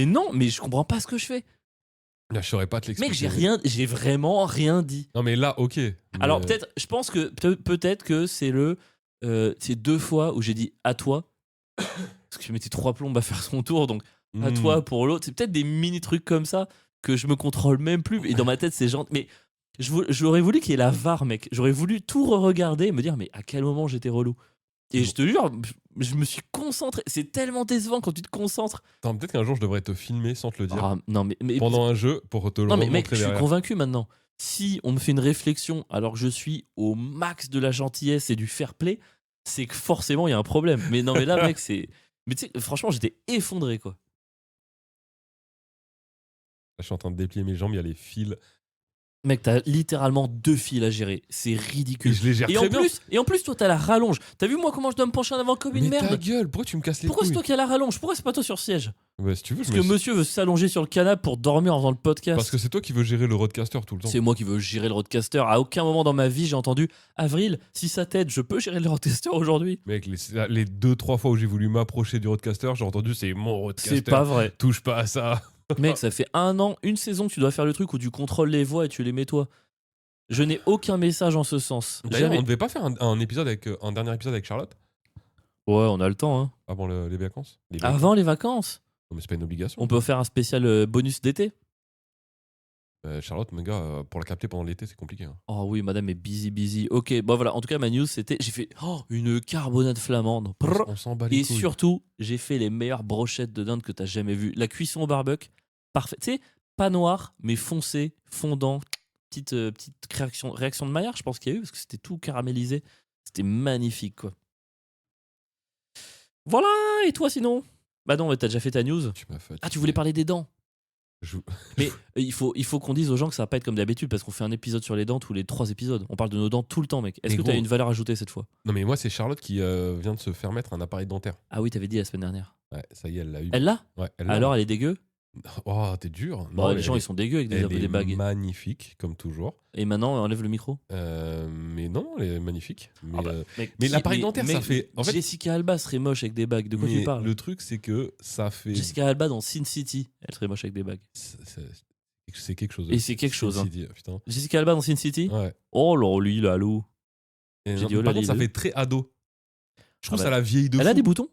non, mais je comprends pas ce que je fais. Là, je saurais pas te l'expliquer. Mec, j'ai vraiment rien dit. Non, mais là, ok. Alors Mais, peut-être, je pense que peut-être que c'est 2 fois où j'ai dit à toi, parce que je mettais 3 plombes à faire son tour, donc à toi pour l'autre. C'est peut-être des mini trucs comme ça que je me contrôle même plus. Et dans ma tête, c'est gentil. Mais j'aurais voulu qu'il y ait la VAR, mec. J'aurais voulu tout re-regarder et me dire, mais à quel moment j'étais relou. Et Bon. je te jure, je me suis concentré. C'est tellement décevant quand tu te concentres. Attends, peut-être qu'un jour, je devrais te filmer sans te le dire. Ah, non, mais Pendant un jeu pour te le non, mais remontrer mec, je suis derrière. convaincu maintenant. Si on me fait une réflexion alors que je suis au max de la gentillesse et du fair play, c'est que forcément il y a un problème. Mais non, mais là, mec, c'est. Mais tu sais, franchement, j'étais effondré, quoi. Là, je suis en train de déplier mes jambes, il y a les fils. Mec, t'as littéralement 2 fils à gérer. C'est Et ridicule. je les gère Et très en bien. plus, toi, t'as la rallonge. T'as vu, moi, comment je dois me pencher en avant comme une Mais ta merde? gueule, pourquoi tu me casses les Pourquoi c'est couilles toi qui as la rallonge? Pourquoi c'est pas toi sur siège? Ouais, si tu veux, Parce que monsieur veut s'allonger sur le canapé pour dormir en faisant le podcast. Parce que c'est toi qui veux gérer le roadcaster tout le temps. C'est moi qui veux gérer le roadcaster. À aucun moment dans ma vie, j'ai entendu Avril, si ça t'aide, je peux gérer le roadcaster aujourd'hui. Mec, les 2-3 fois où j'ai voulu m'approcher du roadcaster, j'ai entendu c'est mon roadcaster. C'est pas vrai. Touche pas à ça. Mec, ça fait 1 an, 1 saison que tu dois faire le truc où tu contrôles les voix et tu les mets toi. Je n'ai aucun message en ce sens. D'ailleurs, Jamais. on devait pas faire un épisode avec un dernier épisode avec Charlotte Ouais, on a le temps. Hein. avant les vacances. Les vacances. Avant les vacances, Non, mais c'est pas une obligation. on peut faire un spécial bonus d'été. Charlotte, mon gars, pour la capter pendant l'été, c'est compliqué. Hein. Oh oui, madame est busy. Ok, bon voilà. En tout cas, ma news, c'était. J'ai fait une carbonade flamande. Prrr. On s'en bat les Et couilles. surtout, j'ai fait les meilleures brochettes de dinde que t'as jamais vues. La cuisson au barbecue, parfait. Tu sais, pas noir, mais foncé, fondant. Petite réaction de Maillard, je pense qu'il y a eu, parce que c'était tout caramélisé. C'était magnifique, quoi. Voilà, et toi sinon? Bah non, mais t'as déjà fait ta news. Tu m'as fatigué. Ah, tu voulais parler des dents. Je- Mais il faut qu'on dise aux gens que ça va pas être comme d'habitude, parce qu'on fait un épisode sur les dents tous les 3 épisodes. On parle de nos dents tout le temps, mec. Est-ce Mais que t'as gros. une valeur ajoutée cette fois? Non, mais moi, c'est Charlotte qui vient de se faire mettre un appareil dentaire. Ah oui, t'avais dit la semaine dernière. Ouais, ça y est, elle l'a eu. Elle l'a? Ouais, elle l'a. Alors elle est dégueu? Oh, t'es dur. Bon, les elle gens est- ils sont dégueux avec elle des est bagues. magnifique, comme toujours. Et maintenant, on enlève le micro. Mais non, elle est magnifique. Mais, Ah bah, mais l'appareil dentaire, ça fait- en fait- Jessica Alba serait moche avec des bagues. De quoi mais tu parles? le truc, c'est que ça fait. Jessica Alba dans Sin City, elle serait moche avec des bagues. C'est quelque chose. Et c'est quelque chose, hein. City, putain. Jessica Alba dans Sin City? Ouais. Oh là, lui, là, loup. Et J'ai non, dit, oh là, par contre, ça les fait très ado. Je trouve Ah ça bah, la vieille de Elle fou. a des boutons?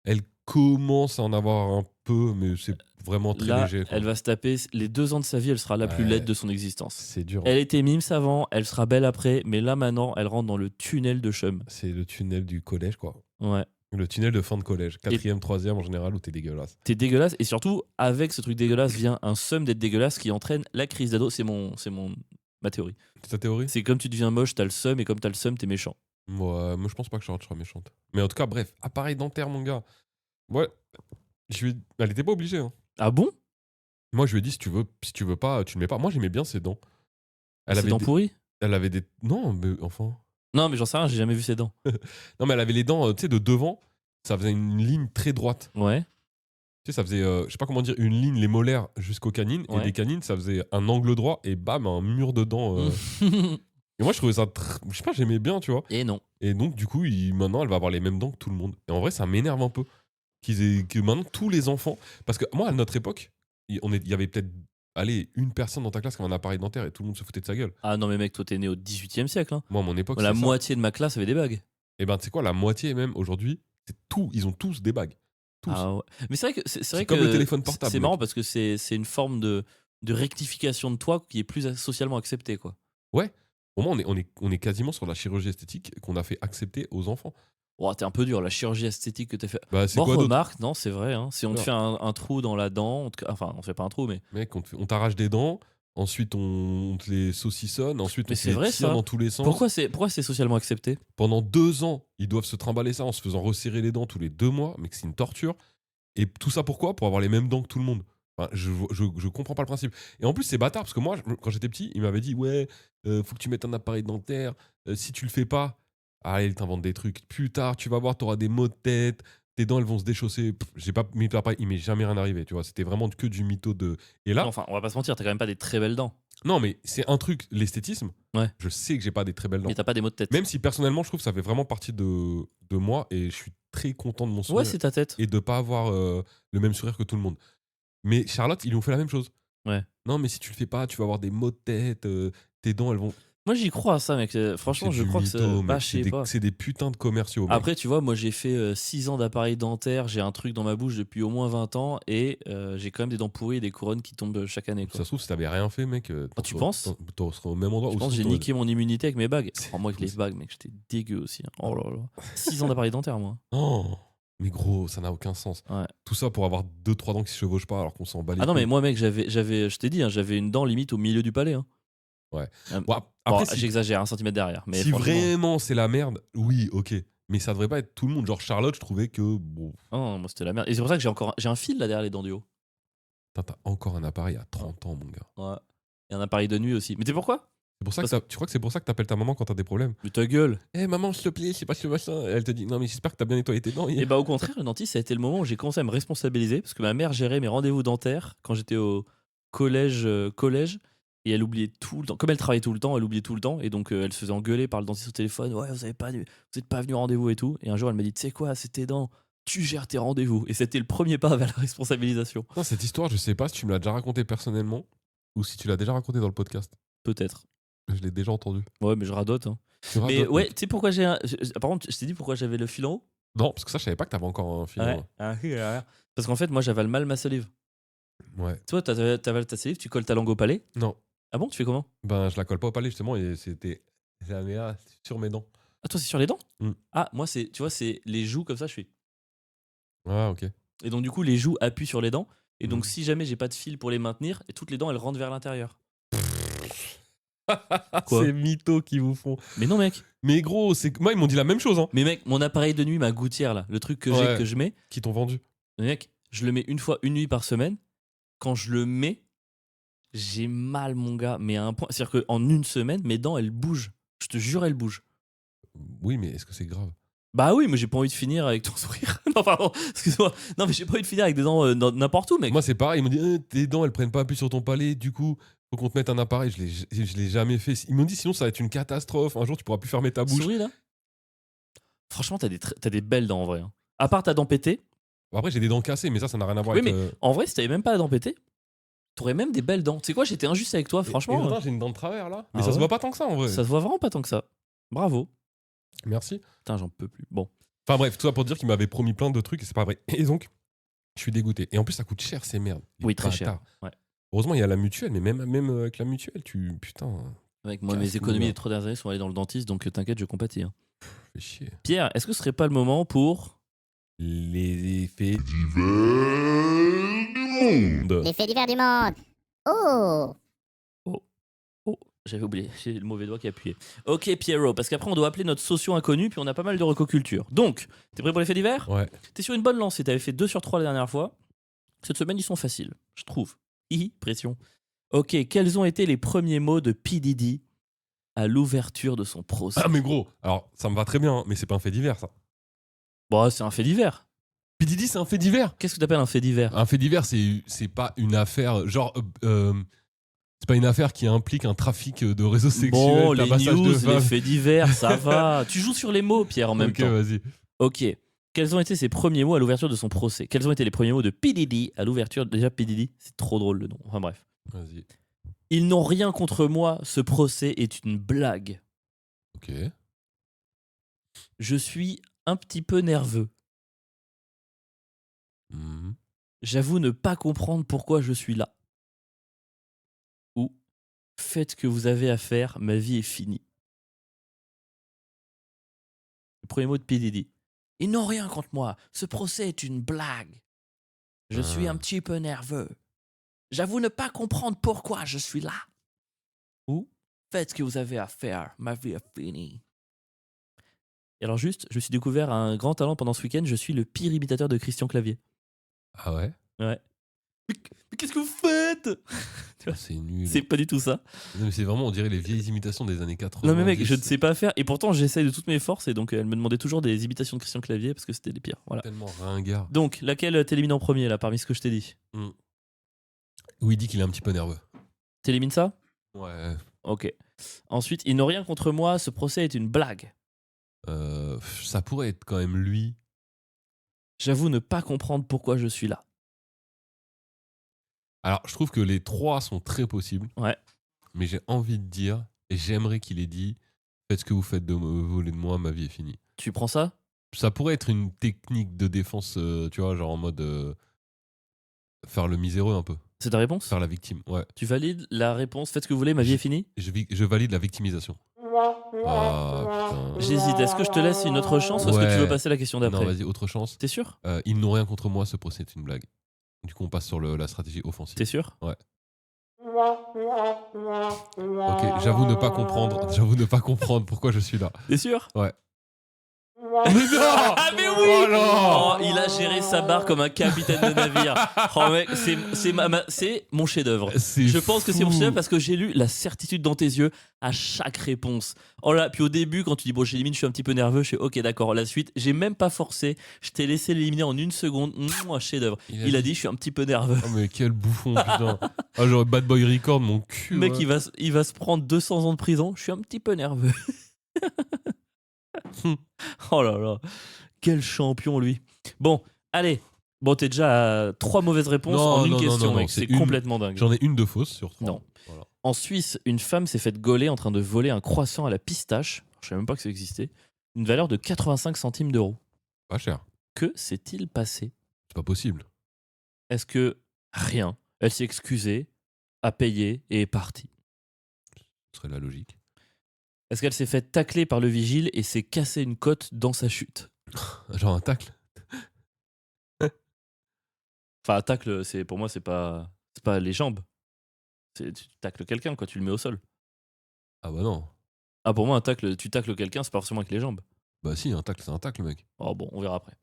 Elle commence à en avoir un peu, mais c'est vraiment très Là, léger. quoi. elle va se taper les 2 ans de sa vie, elle sera la plus Ouais. laide de son existence. C'est dur. Elle était mimes avant, elle sera belle après, mais là maintenant, elle rentre dans le tunnel de Chum. C'est le tunnel du collège, quoi. Ouais. Le tunnel de fin de collège. 4e, 3e en général, où t'es dégueulasse. T'es dégueulasse, et surtout, avec ce truc dégueulasse vient un seum d'être dégueulasse qui entraîne la crise d'ado. C'est ma théorie. C'est ta théorie? C'est comme tu deviens moche, t'as le seum, et comme t'as le seum, t'es méchant. Moi, je pense pas que Charlotte sera méchante. Mais en tout cas, bref, appareil dentaire, mon gars. Ouais, elle était pas obligée. Hein. Ah bon? Moi, je lui ai dit, si tu veux pas, tu le mets pas. Moi, j'aimais bien ses dents. Elle C'est avait dents des- pourries? Elle avait des. Non, mais enfin. Non, mais j'en sais rien, j'ai jamais vu ses dents. Non, mais elle avait les dents, tu sais, de devant. Ça faisait une ligne très droite. Ouais. Tu sais, ça faisait, je sais pas comment dire, une ligne, les molaires jusqu'aux canines. Ouais. Et des canines, ça faisait un angle droit et bam, un mur de dents. Et moi, je trouvais ça. Je sais pas, j'aimais bien, tu vois. Et non. Et donc, du coup, maintenant, elle va avoir les mêmes dents que tout le monde. Et en vrai, ça m'énerve un peu. Que maintenant, tous les enfants. Parce que moi, à notre époque, il y avait peut-être. Allez, une personne dans ta classe qui avait un appareil dentaire et tout le monde se foutait de sa gueule. Ah non, mais mec, toi t'es né au 18e siècle. Hein. Moi, à mon époque, La c'est ça. moitié de ma classe avait des bagues. Et ben, tu sais quoi, la moitié même aujourd'hui, c'est tout. Ils ont tous des bagues. Tous. Ah ouais. Mais c'est vrai que c'est vrai comme que le téléphone portable, C'est mec. marrant parce que c'est une forme de rectification de toi qui est plus socialement acceptée, quoi. Au moins, on est quasiment sur la chirurgie esthétique qu'on a fait accepter aux enfants. Oh, t'es un peu dur, la chirurgie esthétique que t'as fait. Bah, c'est Bon, quoi d'autre? remarque, non, c'est vrai. Hein. Si on te Non. fait un trou dans la dent, enfin, on te fait pas un trou, mais. Mec, on t'arrache des dents, ensuite on te les saucissonne, ensuite Mais on te c'est les vrai, tire ça. dans tous les sens. Pourquoi c'est socialement accepté? Pendant 2 ans, ils doivent se trimballer ça en se faisant resserrer les dents tous les 2 mois, mais que c'est une torture. Et tout ça pourquoi? Pour avoir les mêmes dents que tout le monde. Enfin, je comprends pas le principe. Et en plus, c'est bâtard parce que moi, quand j'étais petit, il m'avait dit ouais, faut que tu mettes un appareil dentaire. Si tu le fais pas, il t'invente des trucs. Plus tard, tu vas voir, t'auras des maux de tête. Tes dents, elles vont se déchausser. Pff, j'ai pas mis l'appareil, il m'est jamais rien arrivé. Tu vois, c'était vraiment que du mytho de. Et Non, là, enfin, on va pas se mentir, t'as quand même pas des très belles dents. non, mais c'est un truc, l'esthétisme. Ouais. Je sais que j'ai pas des très belles dents. Mais t'as pas des maux de tête. Même si personnellement, je trouve que ça fait vraiment partie de moi et je suis très content de mon Ouais, sourire c'est ta tête. et de pas avoir le même sourire que tout le monde. Mais Charlotte, ils lui ont fait la même chose. Ouais. Non, mais si tu le fais pas, tu vas avoir des maux de tête, tes dents, elles vont. Moi, j'y crois à ça, mec. Franchement, C'est je du crois que mytho, c'est. Bah, mec. je sais pas. C'est des putains de commerciaux, mec. Après, tu vois, moi, j'ai fait 6 ans d'appareil dentaire. J'ai un truc dans ma bouche depuis au moins 20 ans. Et j'ai quand même des dents pourries et des couronnes qui tombent chaque année. Ça Quoi. se trouve, si t'avais rien fait, mec, tu penses t'en serais au même endroit. Je ou pense que sinon, j'ai niqué mon immunité avec mes bagues. C'est- Oh, moi, avec les bagues, mec, j'étais dégueu aussi. Hein. Oh là là. 6 ans d'appareil dentaire, moi. Oh, mais gros, ça n'a aucun sens. Ouais. Tout ça pour avoir 2-3 dents qui se chevauchent pas alors qu'on s'en bat les Ah non, mais couilles. moi, mec, je t'ai dit, hein, j'avais une dent limite au milieu du palais. Hein. Ouais. Euh, Bon, après, bon, j'exagère, 1 centimètre derrière. Mais si franchement- vraiment c'est la merde, oui, ok. Mais ça devrait pas être tout le monde. Genre Charlotte, je trouvais que bon, Oh, moi, c'était la merde. Et c'est pour ça que j'ai un fil là derrière les dents du haut. putain, t'as encore un appareil à 30 ans, mon gars. Ouais. Et un appareil de nuit aussi. Mais tu sais pourquoi C'est pour ça que tu crois que c'est pour ça que t'appelles ta maman quand t'as des problèmes? Mais ta gueule. Eh maman, s'il te plaît, c'est pas ce machin. Elle te dit non mais j'espère que t'as bien nettoyé tes dents. Et hier. bah au contraire, le dentiste, ça a été le moment où j'ai commencé à me responsabiliser parce que ma mère gérait mes rendez-vous dentaires quand j'étais au collège et elle oubliait tout le temps. Comme elle travaillait tout le temps, elle oubliait tout le temps et donc elle se faisait engueuler par le dentiste au téléphone. Ouais, vous êtes pas venu au rendez-vous et tout. Et un jour, elle m'a dit, tu sais quoi, c'est tes dents. Tu gères tes rendez-vous. Et c'était le premier pas vers la responsabilisation. Non, cette histoire, je sais pas si tu me l'as déjà racontée personnellement ou si tu l'as déjà racontée dans le podcast. Peut-être. Je l'ai déjà entendu. Ouais, mais je radote. Hein. Tu Mais radotes, ouais, mec. tu sais pourquoi par contre, je t'ai dit pourquoi j'avais le fil en haut. Non, parce que ça, je savais pas que t'avais encore un film. Ouais. Parce qu'en fait, moi, j'avale mal ma salive. Ouais. Toi, t'avales ta salive, tu colles ta langue au palais. Non. Ah bon, tu fais comment? Ben, je la colle pas au palais justement et c'était sur mes dents. Ah, toi, c'est sur les dents? Mm. Ah, moi, tu vois, c'est les joues comme ça, je fais. Ah, ok. Et donc, du coup, les joues appuient sur les dents. Et donc, Mm. si jamais j'ai pas de fil pour les maintenir, et toutes les dents, elles rentrent vers l'intérieur. Quoi C'est mytho qui vous font. Mais non, mec. Mais gros, moi ils m'ont dit la même chose, hein. Mais mec, mon appareil de nuit, ma gouttière, là, le truc que j'ai, Ouais. que je mets, Qui t'ont vendu. mec, je le mets une nuit par semaine. Quand je le mets, j'ai mal, mon gars. Mais à un point. C'est-à-dire qu'en une semaine, mes dents, elles bougent. Je te jure, elles bougent. Oui, mais est-ce que c'est grave? Bah oui, mais j'ai pas envie de finir avec ton sourire. Non, pardon, excuse-moi. Non, mais j'ai pas envie de finir avec des dents n'importe où, mec. Moi, c'est pareil. Ils m'ont dit tes dents, elles prennent pas appui sur ton palais. Du coup, faut qu'on te mette un appareil. Je l'ai jamais fait. Ils m'ont dit sinon, ça va être une catastrophe. Un jour, tu pourras plus fermer ta bouche. Souris, là. Franchement, t'as des belles dents en vrai. Hein. À part ta dent pétée. Bon, après, j'ai des dents cassées, mais ça n'a rien à voir Oui, avec. mais en vrai, si t'avais même pas la dent pétée, t'aurais même des belles dents. Tu sais quoi, j'étais injuste avec toi, franchement. Et attends, j'ai une dent de travers là. Mais Ah ça se ouais voit pas tant que ça en vrai. Ça se voit vraiment pas tant que ça. Bravo. Merci. Putain, j'en peux plus. Bon. Enfin bref, tout ça pour dire qu'il m'avait promis plein de trucs et c'est pas vrai. Et donc, je suis dégoûté. Et en plus, ça coûte cher ces merdes. Les Oui, très cher. bâtards. Ouais. Heureusement, il y a la mutuelle, mais même avec la mutuelle, putain, Avec moi, mes Casse-nous, économies là. des 3 dernières années sont allées dans le dentiste, donc t'inquiète, je compatis. Hein. fais chier. Pierre, est-ce que ce serait pas le moment pour. Les effets divers du monde. Les faits divers du monde. Oh, Oh, j'avais oublié, j'ai le mauvais doigt qui a appuyé. Ok, Pierrot, parce qu'après on doit appeler notre socio inconnu, puis on a pas mal de recoculture. Donc, t'es prêt pour les faits divers? Ouais. T'es sur une bonne lancée, t'avais fait 2 sur 3 la dernière fois. Cette semaine, ils sont faciles, je trouve. Pression. Ok, quels ont été les premiers mots de P. Diddy à l'ouverture de son procès? Ah mais gros, alors ça me va très bien, hein, mais c'est pas un fait divers ça. Bon, c'est un fait divers. P. Diddy, c'est un fait divers. Qu'est-ce que t'appelles un fait divers? Un fait divers, c'est pas une affaire genre. C'est pas une affaire qui implique un trafic de réseaux sexuels, Bon, les tabassage de news, les femmes. faits divers, ça va. Tu joues sur les mots, Pierre, en même Ok, temps. vas-y. Ok. Quels ont été ses premiers mots à l'ouverture de son procès? Quels ont été les premiers mots de P. Diddy à l'ouverture? Déjà, P. Diddy, c'est trop drôle le nom. Enfin bref. Vas-y. Ils n'ont rien contre moi, ce procès est une blague. Ok. Je suis un petit peu nerveux. Mhm. J'avoue ne pas comprendre pourquoi je suis là. Ou faites ce que vous avez à faire, ma vie est finie. Le premier mot de P. Diddy. Ils n'ont rien contre moi, ce procès est une blague. Je suis un petit peu nerveux. J'avoue ne pas comprendre pourquoi je suis là. Ou faites ce que vous avez à faire, ma vie est finie. Et alors juste, je me suis découvert un grand talent pendant ce week-end, je suis le pire imitateur de Christian Clavier. Ah ouais? Ouais. Mais qu'est-ce que vous faites? Ah, c'est nul. C'est pas du tout ça. Non, mais c'est vraiment, on dirait les vieilles imitations des années 80. Non mais mec, je ne sais pas faire. Et pourtant, j'essaye de toutes mes forces. Et donc, elle me demandait toujours des imitations de Christian Clavier parce que c'était les pires. Voilà. Tellement ringard. Donc, laquelle t'élimines en premier, là, parmi ce que je t'ai dit? Où il dit qu'il est un petit peu nerveux. T'élimines ça? Ouais. Ok. Ensuite, ils n'ont rien contre moi. Ce procès est une blague. Ça pourrait être quand même lui. J'avoue ne pas comprendre pourquoi je suis là. Alors, je trouve que les trois sont très possibles. Ouais. Mais j'ai envie de dire, et j'aimerais qu'il ait dit, faites ce que vous faites de me voler de moi, ma vie est finie. Tu prends ça? Ça pourrait être une technique de défense, tu vois, genre en mode faire le miséreux un peu. C'est ta réponse? Faire la victime, ouais. Tu valides la réponse? Faites ce que vous voulez, ma vie est finie? Je valide la victimisation. Ah putain. J'hésite. Est-ce que je te laisse une autre chance ou est-ce que tu veux passer à la question Non, d'après? vas-y, autre chance. T'es sûr? Ils n'ont rien contre moi, ce procès est une blague. Du coup, on passe sur la stratégie offensive. T'es sûr? Ouais. Ok, j'avoue ne pas comprendre pourquoi je suis là. T'es sûr? Ouais. Mais non! Ah mais oui! Oh non! Oh, il a géré sa barre comme un capitaine de navire. Oh mec, c'est mon chef-d'œuvre. Je pense que c'est mon chef-d'œuvre parce que j'ai lu la certitude dans tes yeux à chaque réponse. Oh là, puis au début, quand tu dis bon, j'élimine, je suis un petit peu nerveux, je fais ok, d'accord. La suite, j'ai même pas forcé. Je t'ai laissé l'éliminer en 1 seconde. Chef-d'œuvre. Il a dit, je suis un petit peu nerveux. Oh mais quel bouffon, putain. Ah, j'aurais Bad Boy Record, mon cul. Le mec, ouais. il va se prendre 200 ans de prison. Je suis un petit peu nerveux. Oh là là, quel champion lui. Bon, allez. Bon, t'es déjà à 3 mauvaises réponses en une question, mec. C'est complètement dingue. J'en ai une de fausse sur 3. Non. Voilà. En Suisse, une femme s'est faite gauler en train de voler un croissant à la pistache. Je savais même pas que ça existait. Une valeur de 85 centimes d'euros. Pas cher. Que s'est-il passé? C'est pas possible. Est-ce que rien? Elle s'est excusée, a payé et est partie. Ce serait la logique. Est-ce qu'elle s'est fait tacler par le vigile et s'est cassé une côte dans sa chute? Genre un tacle. Enfin, un tacle, pour moi, c'est pas les jambes. Tu tacles quelqu'un, quoi, tu le mets au sol. Ah bah non. Ah, pour moi, un tacle, tu tacles quelqu'un, c'est pas forcément avec les jambes. Bah si, un tacle, c'est un tacle, mec. Oh bon, on verra après.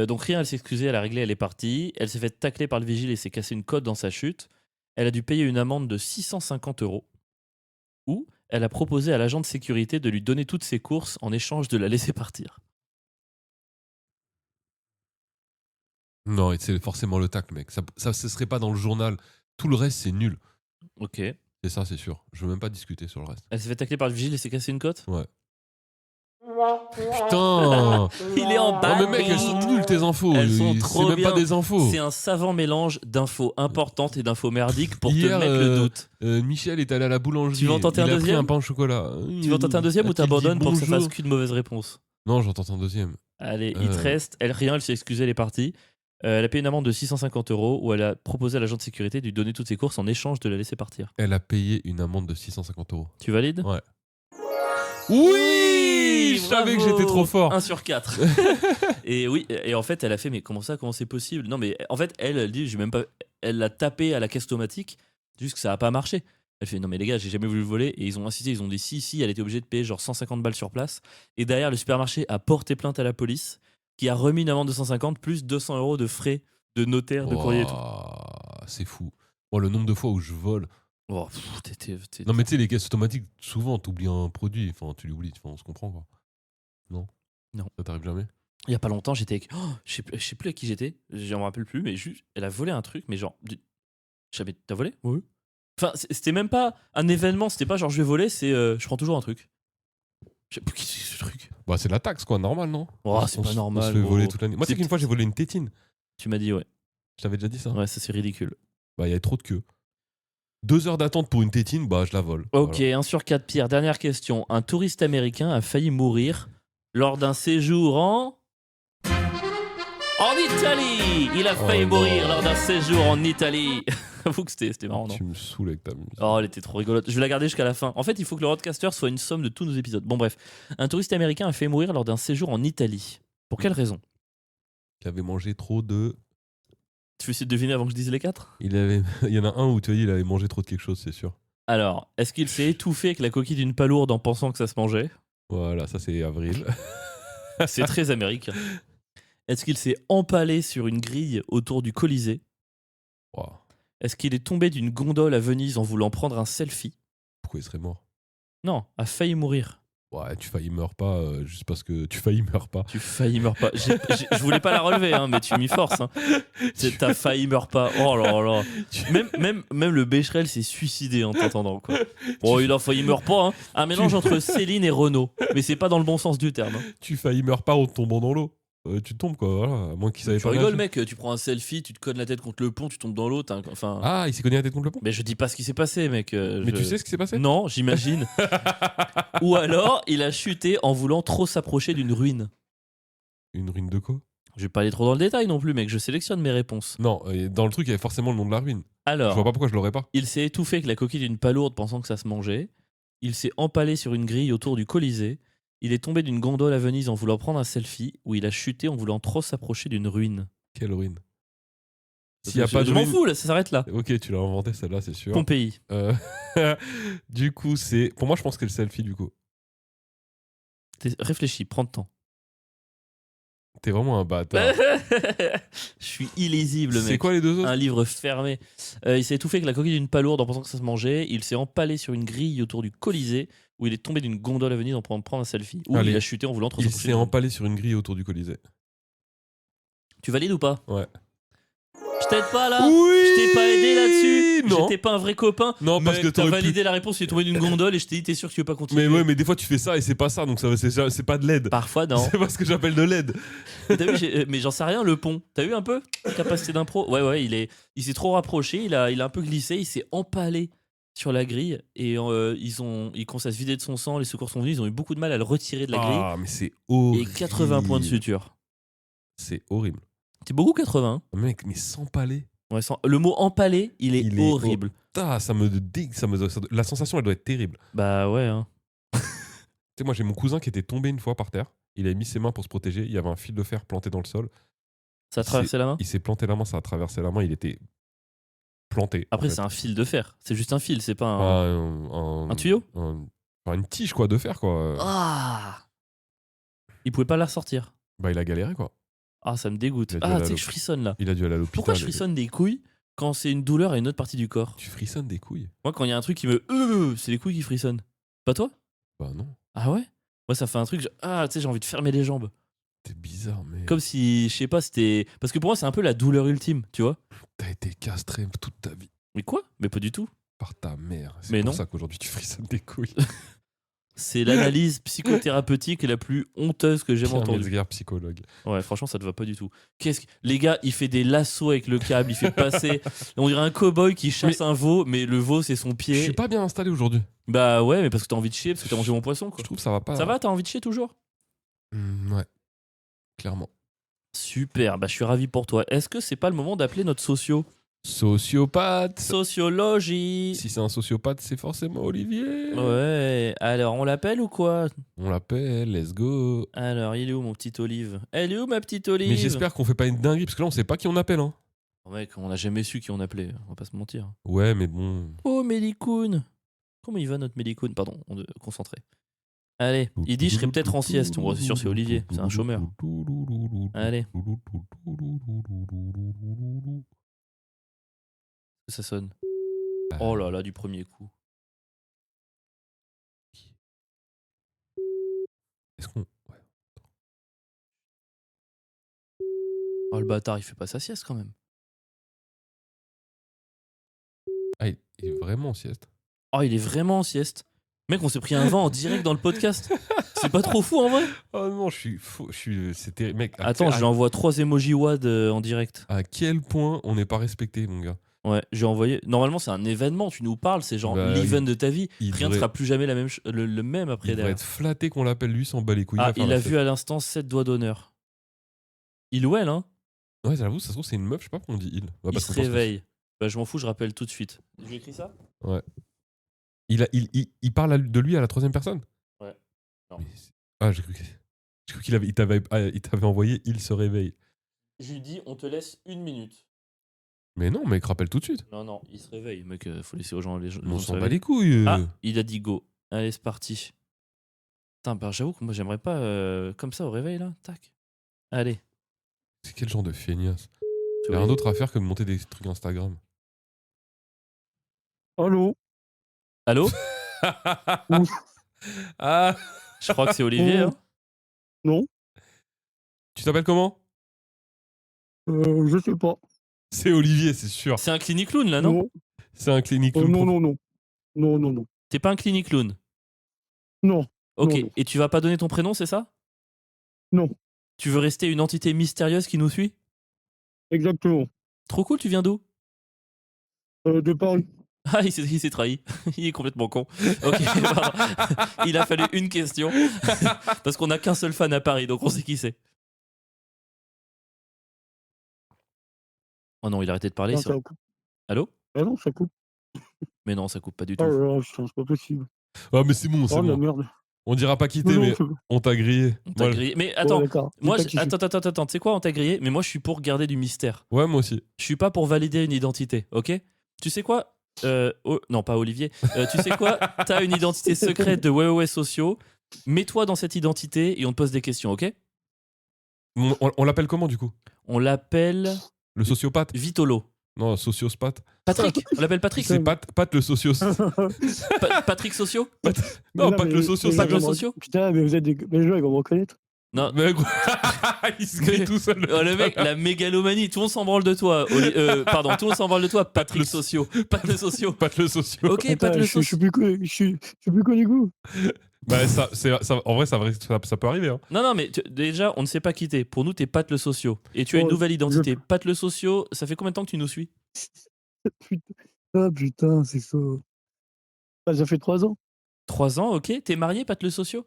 Donc rien, elle s'est excusée, elle a réglé, elle est partie. Elle s'est fait tacler par le vigile et s'est cassé une côte dans sa chute. Elle a dû payer une amende de 650 €. Ou elle a proposé à l'agent de sécurité de lui donner toutes ses courses en échange de la laisser partir. Non, c'est forcément le tacle, mec. Ça ce serait pas dans le journal. Tout le reste, c'est nul. Ok. C'est ça, c'est sûr. Je veux même pas discuter sur le reste. Elle s'est fait tacler par le vigile et s'est cassé une côte? Ouais. Putain! Il est en Non bas. mais mec, elles sont nulles tes infos. Elles sont C'est trop même bien. pas des infos. C'est un savant mélange d'infos importantes et d'infos merdiques pour Hier, te mettre le doute. Michel est allé à la boulangerie. Tu veux en tenter un il a pris deuxième un pain au chocolat. Tu veux en tenter un deuxième ou A-t-il dit t'abandonnes pour que ça bonjour fasse qu'une mauvaise réponse? Non, j'en tente un deuxième. Allez, il te reste. Rien, elle s'est excusée, elle est partie. Elle a payé une amende de 650 € où elle a proposé à l'agent de sécurité de lui donner toutes ses courses en échange de la laisser partir. Elle a payé une amende de 650 €. Tu valides? Ouais. Oui, je savais que j'étais trop fort. 1 sur 4. Et oui, et en fait, elle a fait, mais comment c'est possible? Non, mais en fait, elle dit, j'ai même pas. Elle l'a tapé à la caisse automatique, juste que ça a pas marché. Elle fait, non, mais les gars, j'ai jamais voulu le voler. Et ils ont insisté, ils ont dit, si, elle était obligée de payer genre 150 balles sur place. Et derrière, le supermarché a porté plainte à la police, qui a remis une amende de 150 plus 200 € de frais de notaire, de courrier et tout. C'est fou. Moi, le nombre de fois où je vole. Oh, Non, mais tu sais, les caisses automatiques, souvent, t'oublies un produit. Enfin, tu l'oublies. Enfin, on se comprend, quoi. Non. Ça t'arrive jamais? Il y a pas longtemps, j'étais avec. Je sais plus à qui j'étais. Je me rappelle plus, mais juste, elle a volé un truc, mais genre. T'as volé? Oui. Enfin, c'était même pas un événement, c'était pas genre je vais voler, c'est je prends toujours un truc. Je sais plus qui c'est ce truc. Bah, c'est la taxe, quoi, normal, non? Oh, c'est pas normal. On se fait voler toute l'année. Moi, c'est qu'une fois, j'ai volé une tétine. Tu m'as dit, ouais. Je t'avais déjà dit ça? Ouais, ça c'est ridicule. Bah, il y avait trop de queue. 2 heures d'attente pour une tétine, bah, je la vole. Ok, Voilà. 1 sur 4, Pierre. Dernière question. Un touriste américain a failli mourir lors d'un séjour en Italie. Il a failli mourir lors d'un séjour en Italie. Avoue que c'était marrant, non? Tu me saoules avec ta musique. Oh, elle était trop rigolote. Je vais la garder jusqu'à la fin. En fait, il faut que le roadcaster soit une somme de tous nos épisodes. Bon, bref. Un touriste américain a fait mourir lors d'un séjour en Italie. Pour quelle raison? Il avait mangé trop de. Tu veux essayer de deviner avant que je dise les 4? Il y en a un où tu as dit il avait mangé trop de quelque chose, c'est sûr. Alors, est-ce qu'il s'est étouffé avec la coquille d'une palourde en pensant que ça se mangeait? Voilà, ça c'est avril. C'est très américain. Est-ce qu'il s'est empalé sur une grille autour du Colisée? Ouah, Est-ce qu'il est tombé d'une gondole à Venise en voulant prendre un selfie? pourquoi il serait mort? Non, a failli mourir. Ouais, tu faillis meurs pas juste parce que tu faillis meurs pas. Tu failli meurs pas. Je voulais pas la relever, hein, mais tu m'y forces. Hein. T'as failli meurs pas. Oh là là. Même le Becherel s'est suicidé en t'entendant. Quoi. Bon, il a failli meurs pas. Hein. Un mélange entre Céline et Renaud. Mais c'est pas dans le bon sens du terme. Hein. Tu faillis meurs pas en tombant dans l'eau. Tu tombes quoi, voilà. À moins qu'il savait Tu pas rigoles, nager. mec. Tu prends un selfie, tu te cognes la tête contre le pont, tu tombes dans l'eau. Enfin. Ah, il s'est cogné la tête contre le pont. Mais je dis pas ce qui s'est passé, mec. Mais tu sais ce qui s'est passé? Non, j'imagine. Ou alors, il a chuté en voulant trop s'approcher d'une ruine. Une ruine de quoi? Je vais pas aller trop dans le détail non plus, mec. Je sélectionne mes réponses. Non, dans le truc, il y avait forcément le nom de la ruine. Je Alors, vois pas pourquoi je l'aurais pas. il s'est étouffé avec la coquille d'une palourde pensant que ça se mangeait. Il s'est empalé sur une grille autour du Colisée. Il est tombé d'une gondole à Venise en voulant prendre un selfie. Ou il a chuté en voulant trop s'approcher d'une ruine. Quelle ruine? S'il y a pas de Je m'en ruine. fous, là, ça s'arrête là. Ok, tu l'as inventé celle-là, c'est sûr. Pompéi. Euh, du coup, c'est. Pour moi, je pense que c'est le selfie, du coup. Réfléchis, prends le temps. T'es vraiment un bâtard. Je suis illisible, mec. C'est quoi les deux autres? Un livre fermé. Il s'est étouffé avec la coquille d'une palourde en pensant que ça se mangeait. Il s'est empalé sur une grille autour du Colisée où il est tombé d'une gondole à Venise en prendre un selfie. Ou Allez. il a chuté en voulant trop Il s'approcher s'est d'une ruine. empalé sur une grille autour du Colisée. Tu valides ou pas? Ouais. Je t'aide pas là. Oui. Je t'ai pas aidé là-dessus. Non. J'étais pas un vrai copain. Non, parce Mec, que t'as t'aurais validé la réponse, il est tombé d'une gondole et je t'ai dit t'es sûr que tu veux pas continuer. Mais ouais, mais des fois tu fais ça et c'est pas ça, donc c'est pas de l'aide. Parfois non. C'est pas ce que j'appelle de l'aide. Mais t'as vu, mais j'en sais rien, le pont. T'as vu un peu capacité d'impro? Ouais, il s'est trop rapproché, il a un peu glissé, il s'est empalé sur la grille et ils commencent à se vider de son sang, les secours sont venus, ils ont eu beaucoup de mal à le retirer de la grille Ah, mais c'est et horrible. 80 points de suture. C'est horrible. C'est beaucoup 80. Hein. Mec, mais s'empaler. Ouais, le mot empalé, il est horrible. Ah, ça me digue, la sensation, elle doit être terrible. Bah ouais. Hein. Tu sais, moi j'ai mon cousin qui était tombé une fois par terre. Il avait mis ses mains pour se protéger. Il y avait un fil de fer planté dans le sol. Ça a traversé la main? Il s'est planté la main, ça a traversé la main. Il était planté. Après, en fait. c'est un fil de fer. C'est juste un fil, c'est pas un tuyau? Enfin, une tige quoi, de fer quoi. Ah! Il pouvait pas la sortir. Bah, il a galéré quoi. Ah, ça me dégoûte. Il a dû Ah, aller tu sais à que je frissonne là. Il a dû aller à l'hôpital. Pourquoi je frissonne des couilles quand c'est une douleur à une autre partie du corps? Tu frissonnes des couilles? Moi, quand il y a un truc qui me. C'est les couilles qui frissonnent. Pas toi? Bah non. Ah ouais? Moi, ça fait un truc. Tu sais, j'ai envie de fermer les jambes. T'es bizarre, mais. Comme si, je sais pas, c'était. Parce que pour moi, c'est un peu la douleur ultime, tu vois? T'as été castré toute ta vie Mais quoi? Mais pas du tout. par ta mère. C'est Mais pour non. ça qu'aujourd'hui tu frissonnes des couilles. C'est l'analyse psychothérapeutique la plus honteuse que j'ai Pierre entendue. Metzger, psychologue. Ouais, franchement, ça te va pas du tout. Les gars, il fait des lassos avec le câble, il fait passer. On dirait un cow-boy qui chasse un veau, mais le veau, c'est son Je pied. suis pas bien installé aujourd'hui. Bah ouais, mais parce que t'as envie de chier, parce que t'as mangé mon poisson, quoi. Je trouve que ça va pas. Ça va, t'as envie de chier toujours? Ouais. Clairement. Super, bah je suis ravi pour toi. Est-ce que c'est pas le moment d'appeler notre socio? Sociopathe. Sociologie. Si c'est un sociopathe, c'est forcément Olivier. Ouais, alors on l'appelle ou quoi? On l'appelle, let's go. Alors, il est où mon petit Olive? Elle est où ma petite Olive? Mais j'espère qu'on fait pas une dinguerie, parce que là on sait pas qui on appelle. Hein. Oh, mec, on a jamais su qui on appelait, on va pas se mentir. Ouais, mais bon. Oh, Mélicoun. Comment il va notre Mélicoun? Pardon, on est concentré. Allez, il dit je serais peut-être en sieste. Bon, c'est sûr, c'est Olivier, c'est un chômeur. Allez, ça sonne. Oh là là, du premier coup. Est-ce qu'on. Ouais. Oh le bâtard, il fait pas sa sieste quand même. Ah, il est vraiment en sieste. Oh, il est vraiment en sieste. Mec, on s'est pris un vent en direct dans le podcast. C'est pas trop fou en vrai? Oh non, je suis fou. C'est terrible. Mec, Attends, je lui envoie 3 emojis WAD en direct. À quel point on n'est pas respecté, mon gars. Ouais, j'ai envoyé. Normalement, c'est un événement, tu nous parles, c'est genre Bah, l'event de ta vie. il Rien ne devrait- sera plus jamais le même après Il devrait derrière. être flatté qu'on l'appelle, lui, s'en bat les couilles. Ah, va faire il la a fête. vu à l'instant 7 doigts d'honneur. Il ou elle, hein? Ouais, j'avoue, ça se trouve, c'est une meuf, je sais pas pourquoi on dit il. Ouais, Il parce se qu'on pense que- réveille. Bah, je m'en fous, je rappelle tout de suite. J'ai écrit ça? Ouais. Il parle de lui à la troisième personne? Ouais. Non. Mais ah, j'ai cru qu'il avait, il t'avait envoyé il se réveille. Je lui dis, on te laisse 1 minute. Mais non, mec, rappelle tout de suite. Non, il se réveille. Mec, faut laisser aux gens les gens On se s'en bat réveiller. les couilles. Ah, il a dit go. Allez, c'est parti. Putain, bah, j'avoue que moi, j'aimerais pas comme ça au réveil, là. Tac. Allez. C'est quel genre de feignasse? Il y a Oui. rien d'autre à faire que de monter des trucs Instagram. Allô? Allô? Oui. Ah, Je crois que c'est Olivier. Hein. Non, tu t'appelles comment? je sais pas. C'est Olivier, c'est sûr. C'est un clinic clown là, non? Non, C'est un clinique. non, non, non. Non, non, non. T'es pas un clinic clown. Non, Ok. Non, non. Et tu vas pas donner ton prénom, c'est ça? non. Tu veux rester une entité mystérieuse qui nous suit? Exactement. Trop cool, tu viens d'où? De Paris. Ah, il s'est trahi. Il est complètement con. Ok, pardon. Il a fallu une question. Parce qu'on n'a qu'un seul fan à Paris, donc on sait qui c'est. Oh non, il a arrêté de parler. Non, sur- ça coupe. Allô? Ah non, ça coupe. Mais non, ça coupe pas du Oh tout. là là, putain, c'est pas possible. Ah, mais c'est bon, c'est Oh la bon. merde. On dira pas quitter, Non, mais non, c'est- on t'a grillé. On t'a Moi, grillé. Mais Ouais, attends, d'accord. moi, Dis pas qui je suis. attends, tu sais quoi, on t'a grillé, mais moi je suis pour garder du mystère. Ouais, moi aussi. Je suis pas pour valider une identité, ok? Tu sais quoi? Non, pas Olivier. Tu sais quoi? T'as une identité secrète de ouais sociaux. Mets-toi dans cette identité et on te pose des questions, ok? On l'appelle comment du coup? On l'appelle Le sociopathe? Vitolo. Non, sociospathe. Patrick, on l'appelle Patrick. C'est Pat le socios. Patrick Socio? Non, Mais Pat le socios. Pat mais le je me- socio? Putain, mais vous êtes des gens, ils vont me reconnaître. Non. Mais gros, il se grille tout seul. Oh, le mec, la mégalomanie, tout le monde s'en branle de toi. Pardon, tout le monde s'en branle de toi, Patrick le- Socio. Pat le Socio. Pat le socio. Ok, Attends, Pat le je suis Socio. plus connu, je suis plus connu que vous. Bah, en vrai, ça peut arriver. Hein. Non, mais déjà, on ne sait pas qui t'es. Pour nous, t'es Pat le Socio. Et tu as une Oh, nouvelle identité. Pat le Socio, ça fait combien de temps que tu nous suis? Putain. Ah putain, c'est ça. Ah, ça fait 3 ans. 3 ans, ok. T'es marié, Pat le Socio?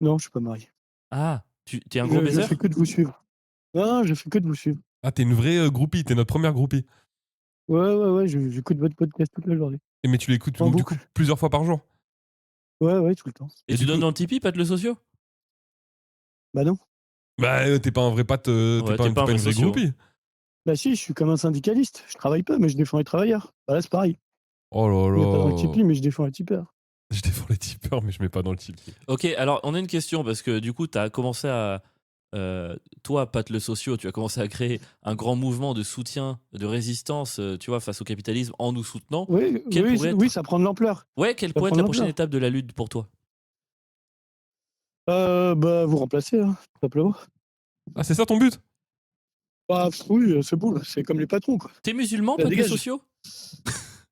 Non, je suis pas marié. Ah, t'es un gros Je baiser? fais que de vous suivre. Non, je fais que de vous suivre. Ah, t'es une vraie groupie, t'es notre première groupie. Ouais, j'écoute votre podcast toute la journée. Mais tu l'écoutes En donc, du boucle. coup plusieurs fois par jour. Ouais, tout le temps. Et Et tu du donnes coup- dans le Tipeee, Pat le Socio? Bah non. Bah, t'es pas un vrai Pat, Ouais, t'es pas une vraie socio. groupie. Bah si, je suis comme un syndicaliste. Je travaille pas, mais je défends les travailleurs. Bah là, c'est pareil. Oh là Je mets pas dans le là. Tipeee, mais je défends les tipeurs. Je défends les tipeurs, mais je mets pas dans le Tipeee. Ok, alors on a une question parce que du coup, tu as commencé à. Toi, Pat le Socio, tu as commencé à créer un grand mouvement de soutien, de résistance, tu vois, face au capitalisme en nous soutenant. Oui, Quel oui, pourrait être- oui, ça prend de l'ampleur. Ouais, quelle Ça pourrait être prend la de prochaine l'ampleur. étape de la lutte pour toi? Bah vous remplacez, hein, tout simplement. Ah, c'est ça ton but? Bah oui, c'est bon, là, c'est comme les patrons, quoi. T'es musulman, Bah, Pat le dégage. Socio?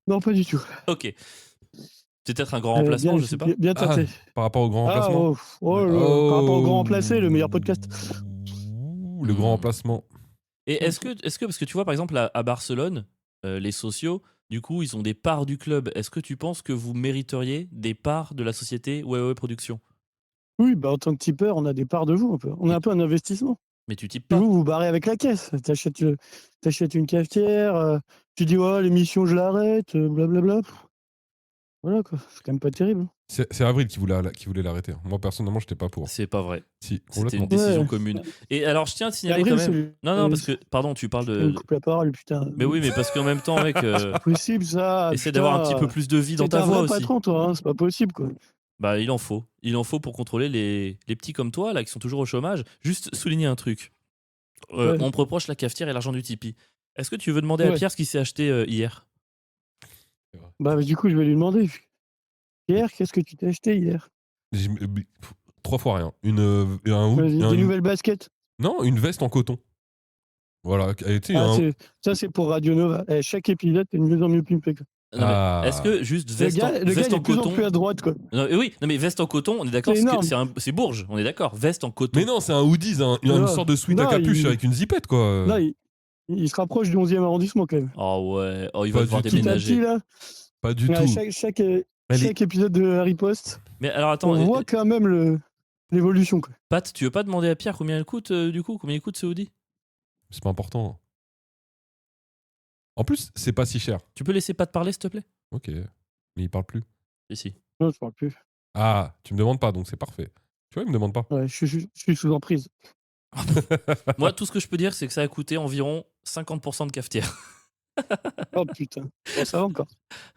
Non, pas du tout. Ok. C'est peut-être un grand remplacement, bien, je sais pas. Bien tenté. Par rapport au grand Ah, remplacement. par rapport au grand remplacé, le meilleur podcast. Ouh, le grand remplacement. Et est-ce que, parce que tu vois, par exemple, à Barcelone, les sociaux, du coup, ils ont des parts du club. Est-ce que tu penses que vous mériteriez des parts de la société Ouais Production? Oui, bah en tant que tipeur, on a des parts de vous un peu. On a un peu un investissement. Mais tu types Puis pas. vous barrez avec la caisse. T'achètes une cafetière, tu dis ouais, l'émission je l'arrête, blablabla. Voilà quoi, c'est quand même pas terrible. C'est Avril qui voulait l'arrêter. Moi, personnellement, j'étais pas pour. C'est pas vrai. Si, C'était complètement. une décision Ouais. commune. Et alors, je tiens à te signaler Avril, quand même. c'est- Non, parce que, pardon, tu parles Il me de. coupe la parole, putain. Mais oui, mais parce qu'en même temps, mec, C'est pas possible ça. essaie putain. d'avoir un petit peu plus de vie dans T'es ta un voix vrai aussi. patron, toi, hein, c'est pas possible quoi. Bah, il en faut. Il en faut pour contrôler les petits comme toi, là, qui sont toujours au chômage. Juste souligner un truc. Ouais. On me reproche la cafetière et l'argent du Tipeee. Est-ce que tu veux demander à Ouais. Pierre ce qu'il s'est acheté hier? Bah du coup, je vais lui demander. Hier, qu'est-ce que tu t'es acheté hier? 3 fois rien. Une Nouvelles baskets. Non, une veste en coton. Voilà. Et tu sais, Ah, ça, c'est pour Radio Nova. Chaque épisode, c'est de mieux en mieux pimpé. quoi. Non, mais Ah. est-ce que juste Le veste, gars, en, le gars veste il est en de plus en coton plus à droite. Quoi. Oui, non, mais veste en coton, on est d'accord, C'est parce que énorme. c'est Bourges, on est d'accord. Veste en coton. Mais non, c'est un hoodie, une Non. sorte de sweat à Non, capuche il- avec une zipette, quoi. Là, il se rapproche du 11e arrondissement quand même. Oh ouais, oh, il Pas va du devoir tout. Petit à petit, déménager. là, Pas du là, tout. chaque Elle est- chaque épisode de Harry Post, Mais alors attends, on voit quand même l'évolution. Quoi. Pat, tu veux pas demander à Pierre combien il coûte du coup? Combien il coûte ce hoodie? C'est pas important. En plus, c'est pas si cher. Tu peux laisser Pat parler, s'il te plaît? Ok. Mais il parle plus. Ici. Non, je parle plus. Ah, tu me demandes pas, donc c'est parfait. Tu vois, il me demande pas. Ouais, je suis sous emprise. Moi, tout ce que je peux dire, c'est que ça a coûté environ 50% de cafetière. Oh putain. Bon, ça va encore.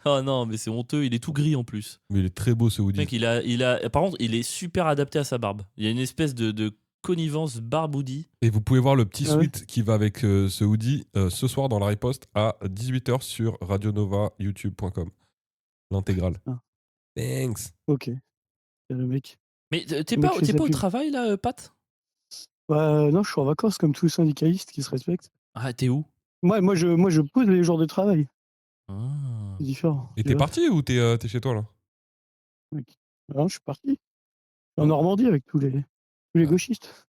Oh non, mais c'est honteux, il est tout gris en plus. Mais il est très beau ce hoodie. Mec, par contre, il est super adapté à sa barbe. Il y a une espèce de connivence barboudi. Et vous pouvez voir le petit Ah ouais. suite qui va avec ce hoodie ce soir dans la riposte à 18h sur radionova.youtube.com. L'intégrale. Ah. Thanks. Ok. C'est le mec. Mais t'es Le mec pas, fait t'es sa pas au pub. travail là, Pat? Bah, non, je suis en vacances comme tous les syndicalistes qui se respectent. Ah, t'es où? Moi, je pose les jours de travail. Ah. C'est différent. Et tu t'es vois. parti ou t'es chez toi là? Non, je suis parti. En Ah. Normandie avec tous les Ah. gauchistes.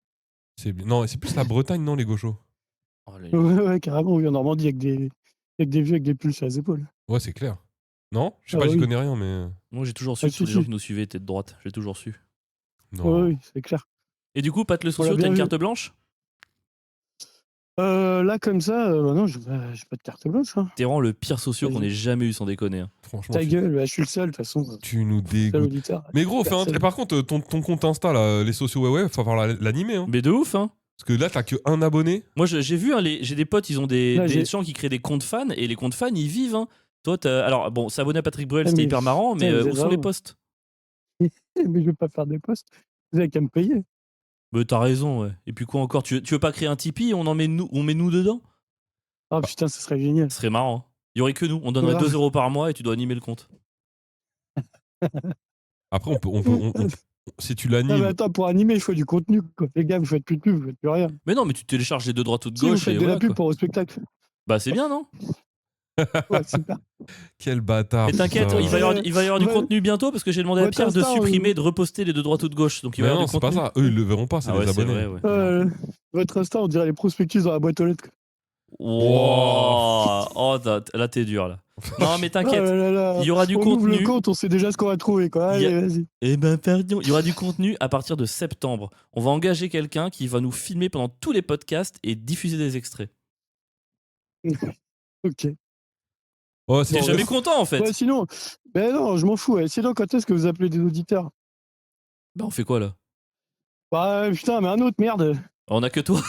Non, c'est plus la Bretagne, non, les gauchos? Oh, les- Ouais, carrément, oui, en Normandie avec des vieux avec des pulls sur les épaules. Ouais, c'est clair. Non? Je sais Ah pas, j'y oui. connais rien, mais. Moi, j'ai toujours su Ah, que tous si, les gens si. qui nous suivaient étaient de droite. J'ai toujours su. Non. Oui, c'est clair. Et du coup, Pat le On l'a socio, t'as bien une vu. carte blanche? Là, comme ça, bah non, j'ai pas de carte blanche. Hein. T'es vraiment le pire socio qu'on Vas-y. ait jamais eu, sans déconner. Hein. Franchement, Ta gueule, bah, je suis le seul, de toute façon. tu nous Seul dégoûtes. auditeur. Mais gros, fais un Personne. truc. Par contre, ton compte Insta, là, les sociaux, ouais, faut avoir l'animer. Hein. Mais de ouf, hein. Parce que là, t'as que un abonné. Moi, j'ai vu, hein, j'ai des potes, ils ont Là, des j'ai- gens qui créent des comptes fans, et les comptes fans, ils vivent. Hein. Toi, alors, bon, s'abonner à Patrick Bruel, Ah, c'était mais hyper marrant, mais putain, vous où êtes sont les vraiment- posts? Mais je veux pas faire des posts. Vous avez qu'à me payer. Mais t'as raison, ouais. Et puis quoi encore? Tu veux pas créer un Tipeee? On met nous dedans? Ah putain, ce serait génial. Ce serait marrant. Hein. Il y aurait que nous. On donnerait Voilà. 2 € par mois et tu dois animer le compte. Après, si tu Non, mais l'animes. attends, pour animer, il faut du contenu. Quoi. Les gars, vous faites plus de pub, vous faites plus rien. Mais non, mais tu télécharges les deux droites ou de Si vous gauche faites et de voilà, la pub quoi. pour au spectacle. Bah c'est bien, non? Ouais, super. Quel bâtard. Et t'inquiète, putain. il va y avoir du Ouais. contenu bientôt parce que j'ai demandé à Votre Pierre de Insta, supprimer, de reposter les deux droites ou de gauche. Donc il va y Mais avoir non, du c'est pas contenu. ça. Eux, ils le verront pas, c'est Ah les ouais, c'est abonnés. vrai, ouais. Votre Insta, on dirait les prospectus dans la boîte aux lettres. Wow. Oh, là t'es dur là. Non mais Oh t'inquiète, là là là. il y aura du On ouvre le contenu. compte, on sait déjà ce qu'on va trouver. Quoi. Il y a- Allez, vas-y. Eh ben pardon, il y aura du contenu à partir de septembre. On va engager quelqu'un qui va nous filmer pendant tous les podcasts et diffuser des extraits. Ok. Oh, T'es Bon, jamais ouais. content en fait. Ouais, sinon, ben non, je m'en fous. Ouais. Sinon, quand est-ce que vous appelez des auditeurs? Bah on fait quoi là? Bah putain, mais un autre, merde. On a que toi.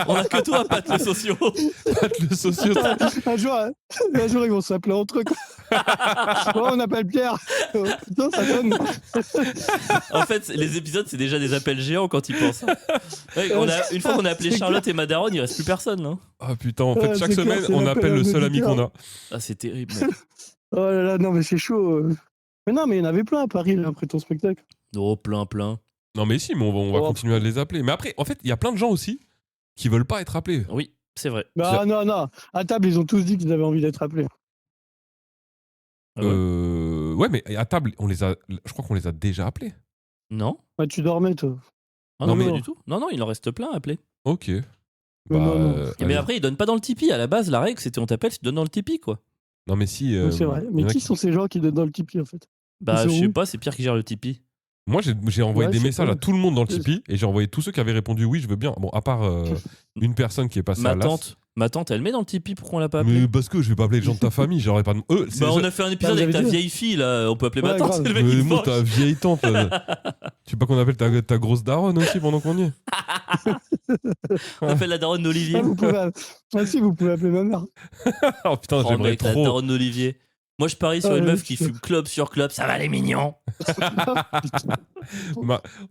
On a que toi, Pat le socio. le socio. un jour, ils vont s'appeler entre eux. Quoi. Bon, on appelle Pierre. Putain, ça donne. En fait, les épisodes, c'est déjà des appels géants quand ils pensent. Ouais, une fois qu'on a appelé C'est Charlotte et Madaron, il reste plus personne. Hein. Ah putain, en fait, Ouais, chaque c'est clair, semaine, c'est on l'appel appelle à le un seul ami auditeur. qu'on a. Ah, c'est terrible. Oh là là, non, mais c'est chaud. Mais non, mais il y en avait plein à Paris là, après ton spectacle. Oh, plein. Non, mais si, mais on va Oh. continuer à les appeler. Mais après, en fait, il y a plein de gens aussi qui veulent pas être appelés. Oui, c'est vrai. Bah non. À table, ils ont tous dit qu'ils avaient envie d'être appelés. Ah ouais. Ouais, mais à table, je crois qu'on les a déjà appelés. Non. Ouais, tu dormais, toi. Ah non, Non, mais- pas du tout. Non, il en reste plein à appeler. Ok. Mais non. Mais allez. après, ils donnent pas dans le Tipeee. À la base, la règle, c'était on t'appelle, tu donnes dans le Tipeee, quoi. Non, mais si. Ouais, c'est vrai. il y Mais en a qui sont ces gens qui donnent dans le Tipeee en fait? Bah, Ils je sont sais où pas, c'est Pierre qui gère le Tipeee. Moi, j'ai envoyé Ouais, des je sais messages pas. à tout le monde dans le Tipeee et j'ai envoyé tous ceux qui avaient répondu oui, je veux bien. Bon, à part une personne qui est passée à Ma tante, elle met dans le Tipeee, pourquoi on l'a pas Mais appelée? parce que je vais pas appeler les gens de ta famille, j'aurais pas de. C'est Bah, on les- a fait un épisode Bah, avec vous ta avez dit. vieille fille, là. On peut appeler ma Ouais, tante, grave. c'est le mec Mais qui se moi, venge. ta vieille tante. Tu veux pas qu'on appelle ta grosse daronne aussi pendant qu'on y est? On appelle la daronne d'Olivier. Ah, vous pouvez appeler ma mère. Oh putain, Oh j'aimerais mec, la trop. daronne d'Olivier. Moi, je parie sur Ah, une ouais, meuf qui putain. fume club sur club. Ça va, les mignons.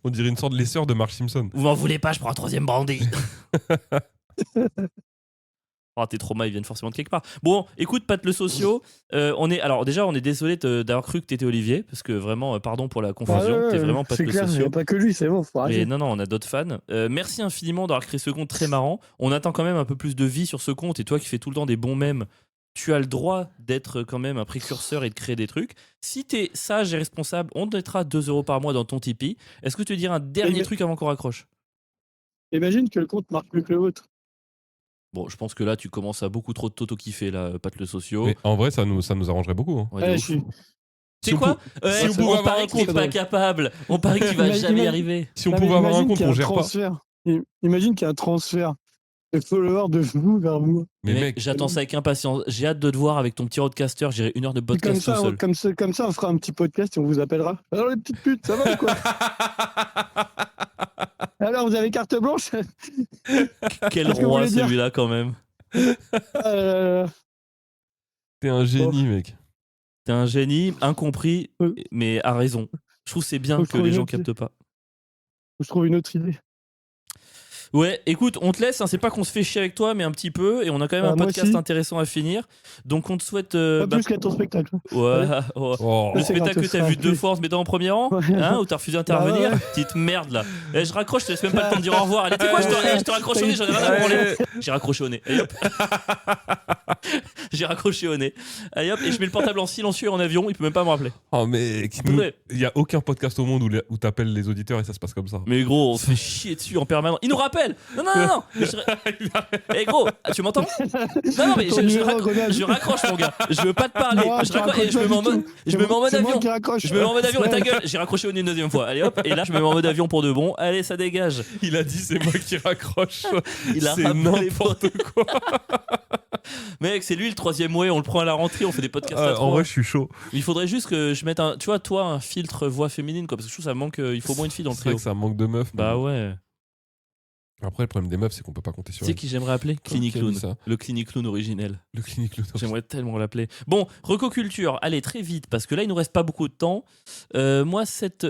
On dirait une sorte de les sœurs de Marge Simpson. Vous m'en voulez pas, je prends un 3e brandy. Oh, tes traumas, ils viennent forcément de quelque part. Bon, écoute, Pat le socio, on est désolé d'avoir cru que t'étais Olivier, parce que vraiment, pardon pour la confusion, t'es vraiment Pat C'est le clair, il n'y socio. a pas que lui, c'est bon, faut Mais arrêter. non, on a d'autres fans. Merci infiniment d'avoir créé ce compte très marrant. On attend quand même un peu plus de vie sur ce compte, et toi qui fais tout le temps des bons mèmes, tu as le droit d'être quand même un précurseur et de créer des trucs. Si t'es sage et responsable, on te mettra 2 € par mois dans ton Tipeee. Est-ce que tu veux dire un dernier Mais- truc avant qu'on raccroche? Imagine que le compte marche mieux que le vôtre. Bon, je pense que là, tu commences à beaucoup trop t'auto-kiffer, là, Pat le socio. Mais en vrai, ça nous arrangerait beaucoup. Hein. Ouais, de Ouais, ouf. je suis- C'est Si on quoi si on pouvait on avoir parie un qu'il est compte, pas ouais. capable. On parie qu'il va Imagine- jamais y arriver. Si on Non, mais pouvait avoir un imagine compte, qu'il y a on gère pas. transfert. Imagine qu'il y a un transfert de followers de vous vers vous. Mais Mec, mec, j'attends ça avec impatience. J'ai hâte de te voir avec ton petit roadcaster. J'irai 1 heure de Comme podcast ça, tout seul. comme ça, on fera un petit podcast et on vous appellera. Alors les petites putes, ça va ou quoi? Alors vous avez carte blanche? Quel Qu'est-ce que vous roi voulez dire celui-là quand même. t'es un génie, mec. T'es un génie, incompris, Euh. mais à raison. Je trouve que c'est bien Faut que que je les trouve gens une autre- captent pas. je trouve une autre idée. Ouais, écoute, on te laisse, hein, c'est pas qu'on se fait chier avec toi, mais un petit peu, et on a quand même un moi podcast aussi. intéressant à finir. Donc on te souhaite... Pas plus qu'à ton spectacle. ouais, ouais. Oh. Le C'est spectacle que grave, t'as ça vu sera 2 plus. fois en se mettant en premier rang, Ouais. hein, où t'as refusé d'intervenir, Bah ouais. petite merde là. Eh, je raccroche, je te laisse même pas le temps de dire au revoir. Allez, tu sais quoi, je te raccroche au nez, j'en ai rien à branler. J'ai raccroché au nez. Allez, hop. J'ai raccroché au nez. Allez hop, et je mets le portable en silencieux en avion, il peut même pas me rappeler. Oh, mec, Ouais. il y a aucun podcast au monde où t'appelles les auditeurs et ça se passe comme ça. Mais gros, on se fait chier dessus en permanence. Il nous rappelle. Non, non, non, non. Mais Eh gros, tu m'entends? Non, non, mais Ton numéro, Ronald. je raccroche, mon gars. Je veux pas te parler. Non, Je tu raccroche et raccroches je me pas mets en du mode, tout. je me mets en mode C'est moi avion. qui raccroche. Je me mets en mode avion et ta gueule. J'ai raccroché au nez une deuxième fois. Allez hop, et là je me mets en mode avion pour de bon. Allez, ça dégage. Il a dit c'est moi qui raccroche. Il a C'est rappelé n'importe quoi. Mec, c'est lui le troisième way. On le prend à la rentrée. On fait des podcasts à En trois. vrai, je suis chaud. Il faudrait juste que je mette un, tu vois, toi, un filtre voix féminine, quoi, parce que je trouve que ça manque. Il faut au moins une fille dans le C'est vrai trio. que ça manque de meufs. Bah mais- ouais. Après, le problème des meufs, c'est qu'on peut pas compter Tu sur sais elles. qui j'aimerais appeler? Clinic Qui a dit Clown. ça Le Clinic Clown originel. Le clinique Ludo. J'aimerais tellement l'appeler. Bon, recoculture, allez très vite parce que là il nous reste pas beaucoup de temps. Moi,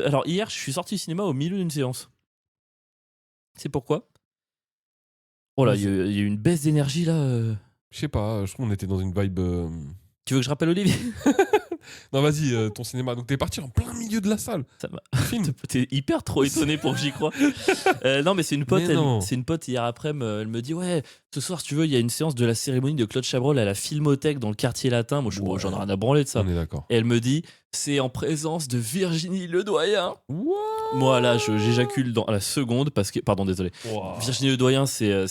alors hier, je suis sorti du cinéma au milieu d'une séance. C'est pourquoi? Oh là, il y a eu une baisse d'énergie là. Je sais pas, je trouve qu'on était dans une vibe. Tu veux que je rappelle Olivier? Non, vas-y, ton cinéma. Donc, t'es parti en plein milieu de la salle. Ça m'a- Le film. T'es hyper trop étonné pour que j'y croie. Non, mais c'est une pote. Mais non. C'est une pote hier après. Elle me dit ouais, ce soir, si tu veux, il y a une séance de la cérémonie de Claude Chabrol à la Filmothèque dans le quartier latin. Moi, Ouais. j'en ai rien à branler de ça. On est d'accord. Et elle me dit c'est en présence de Virginie Ledoyen. Moi là, j'éjacule dans la seconde parce que, pardon, désolé. Virginie Ledoyen, je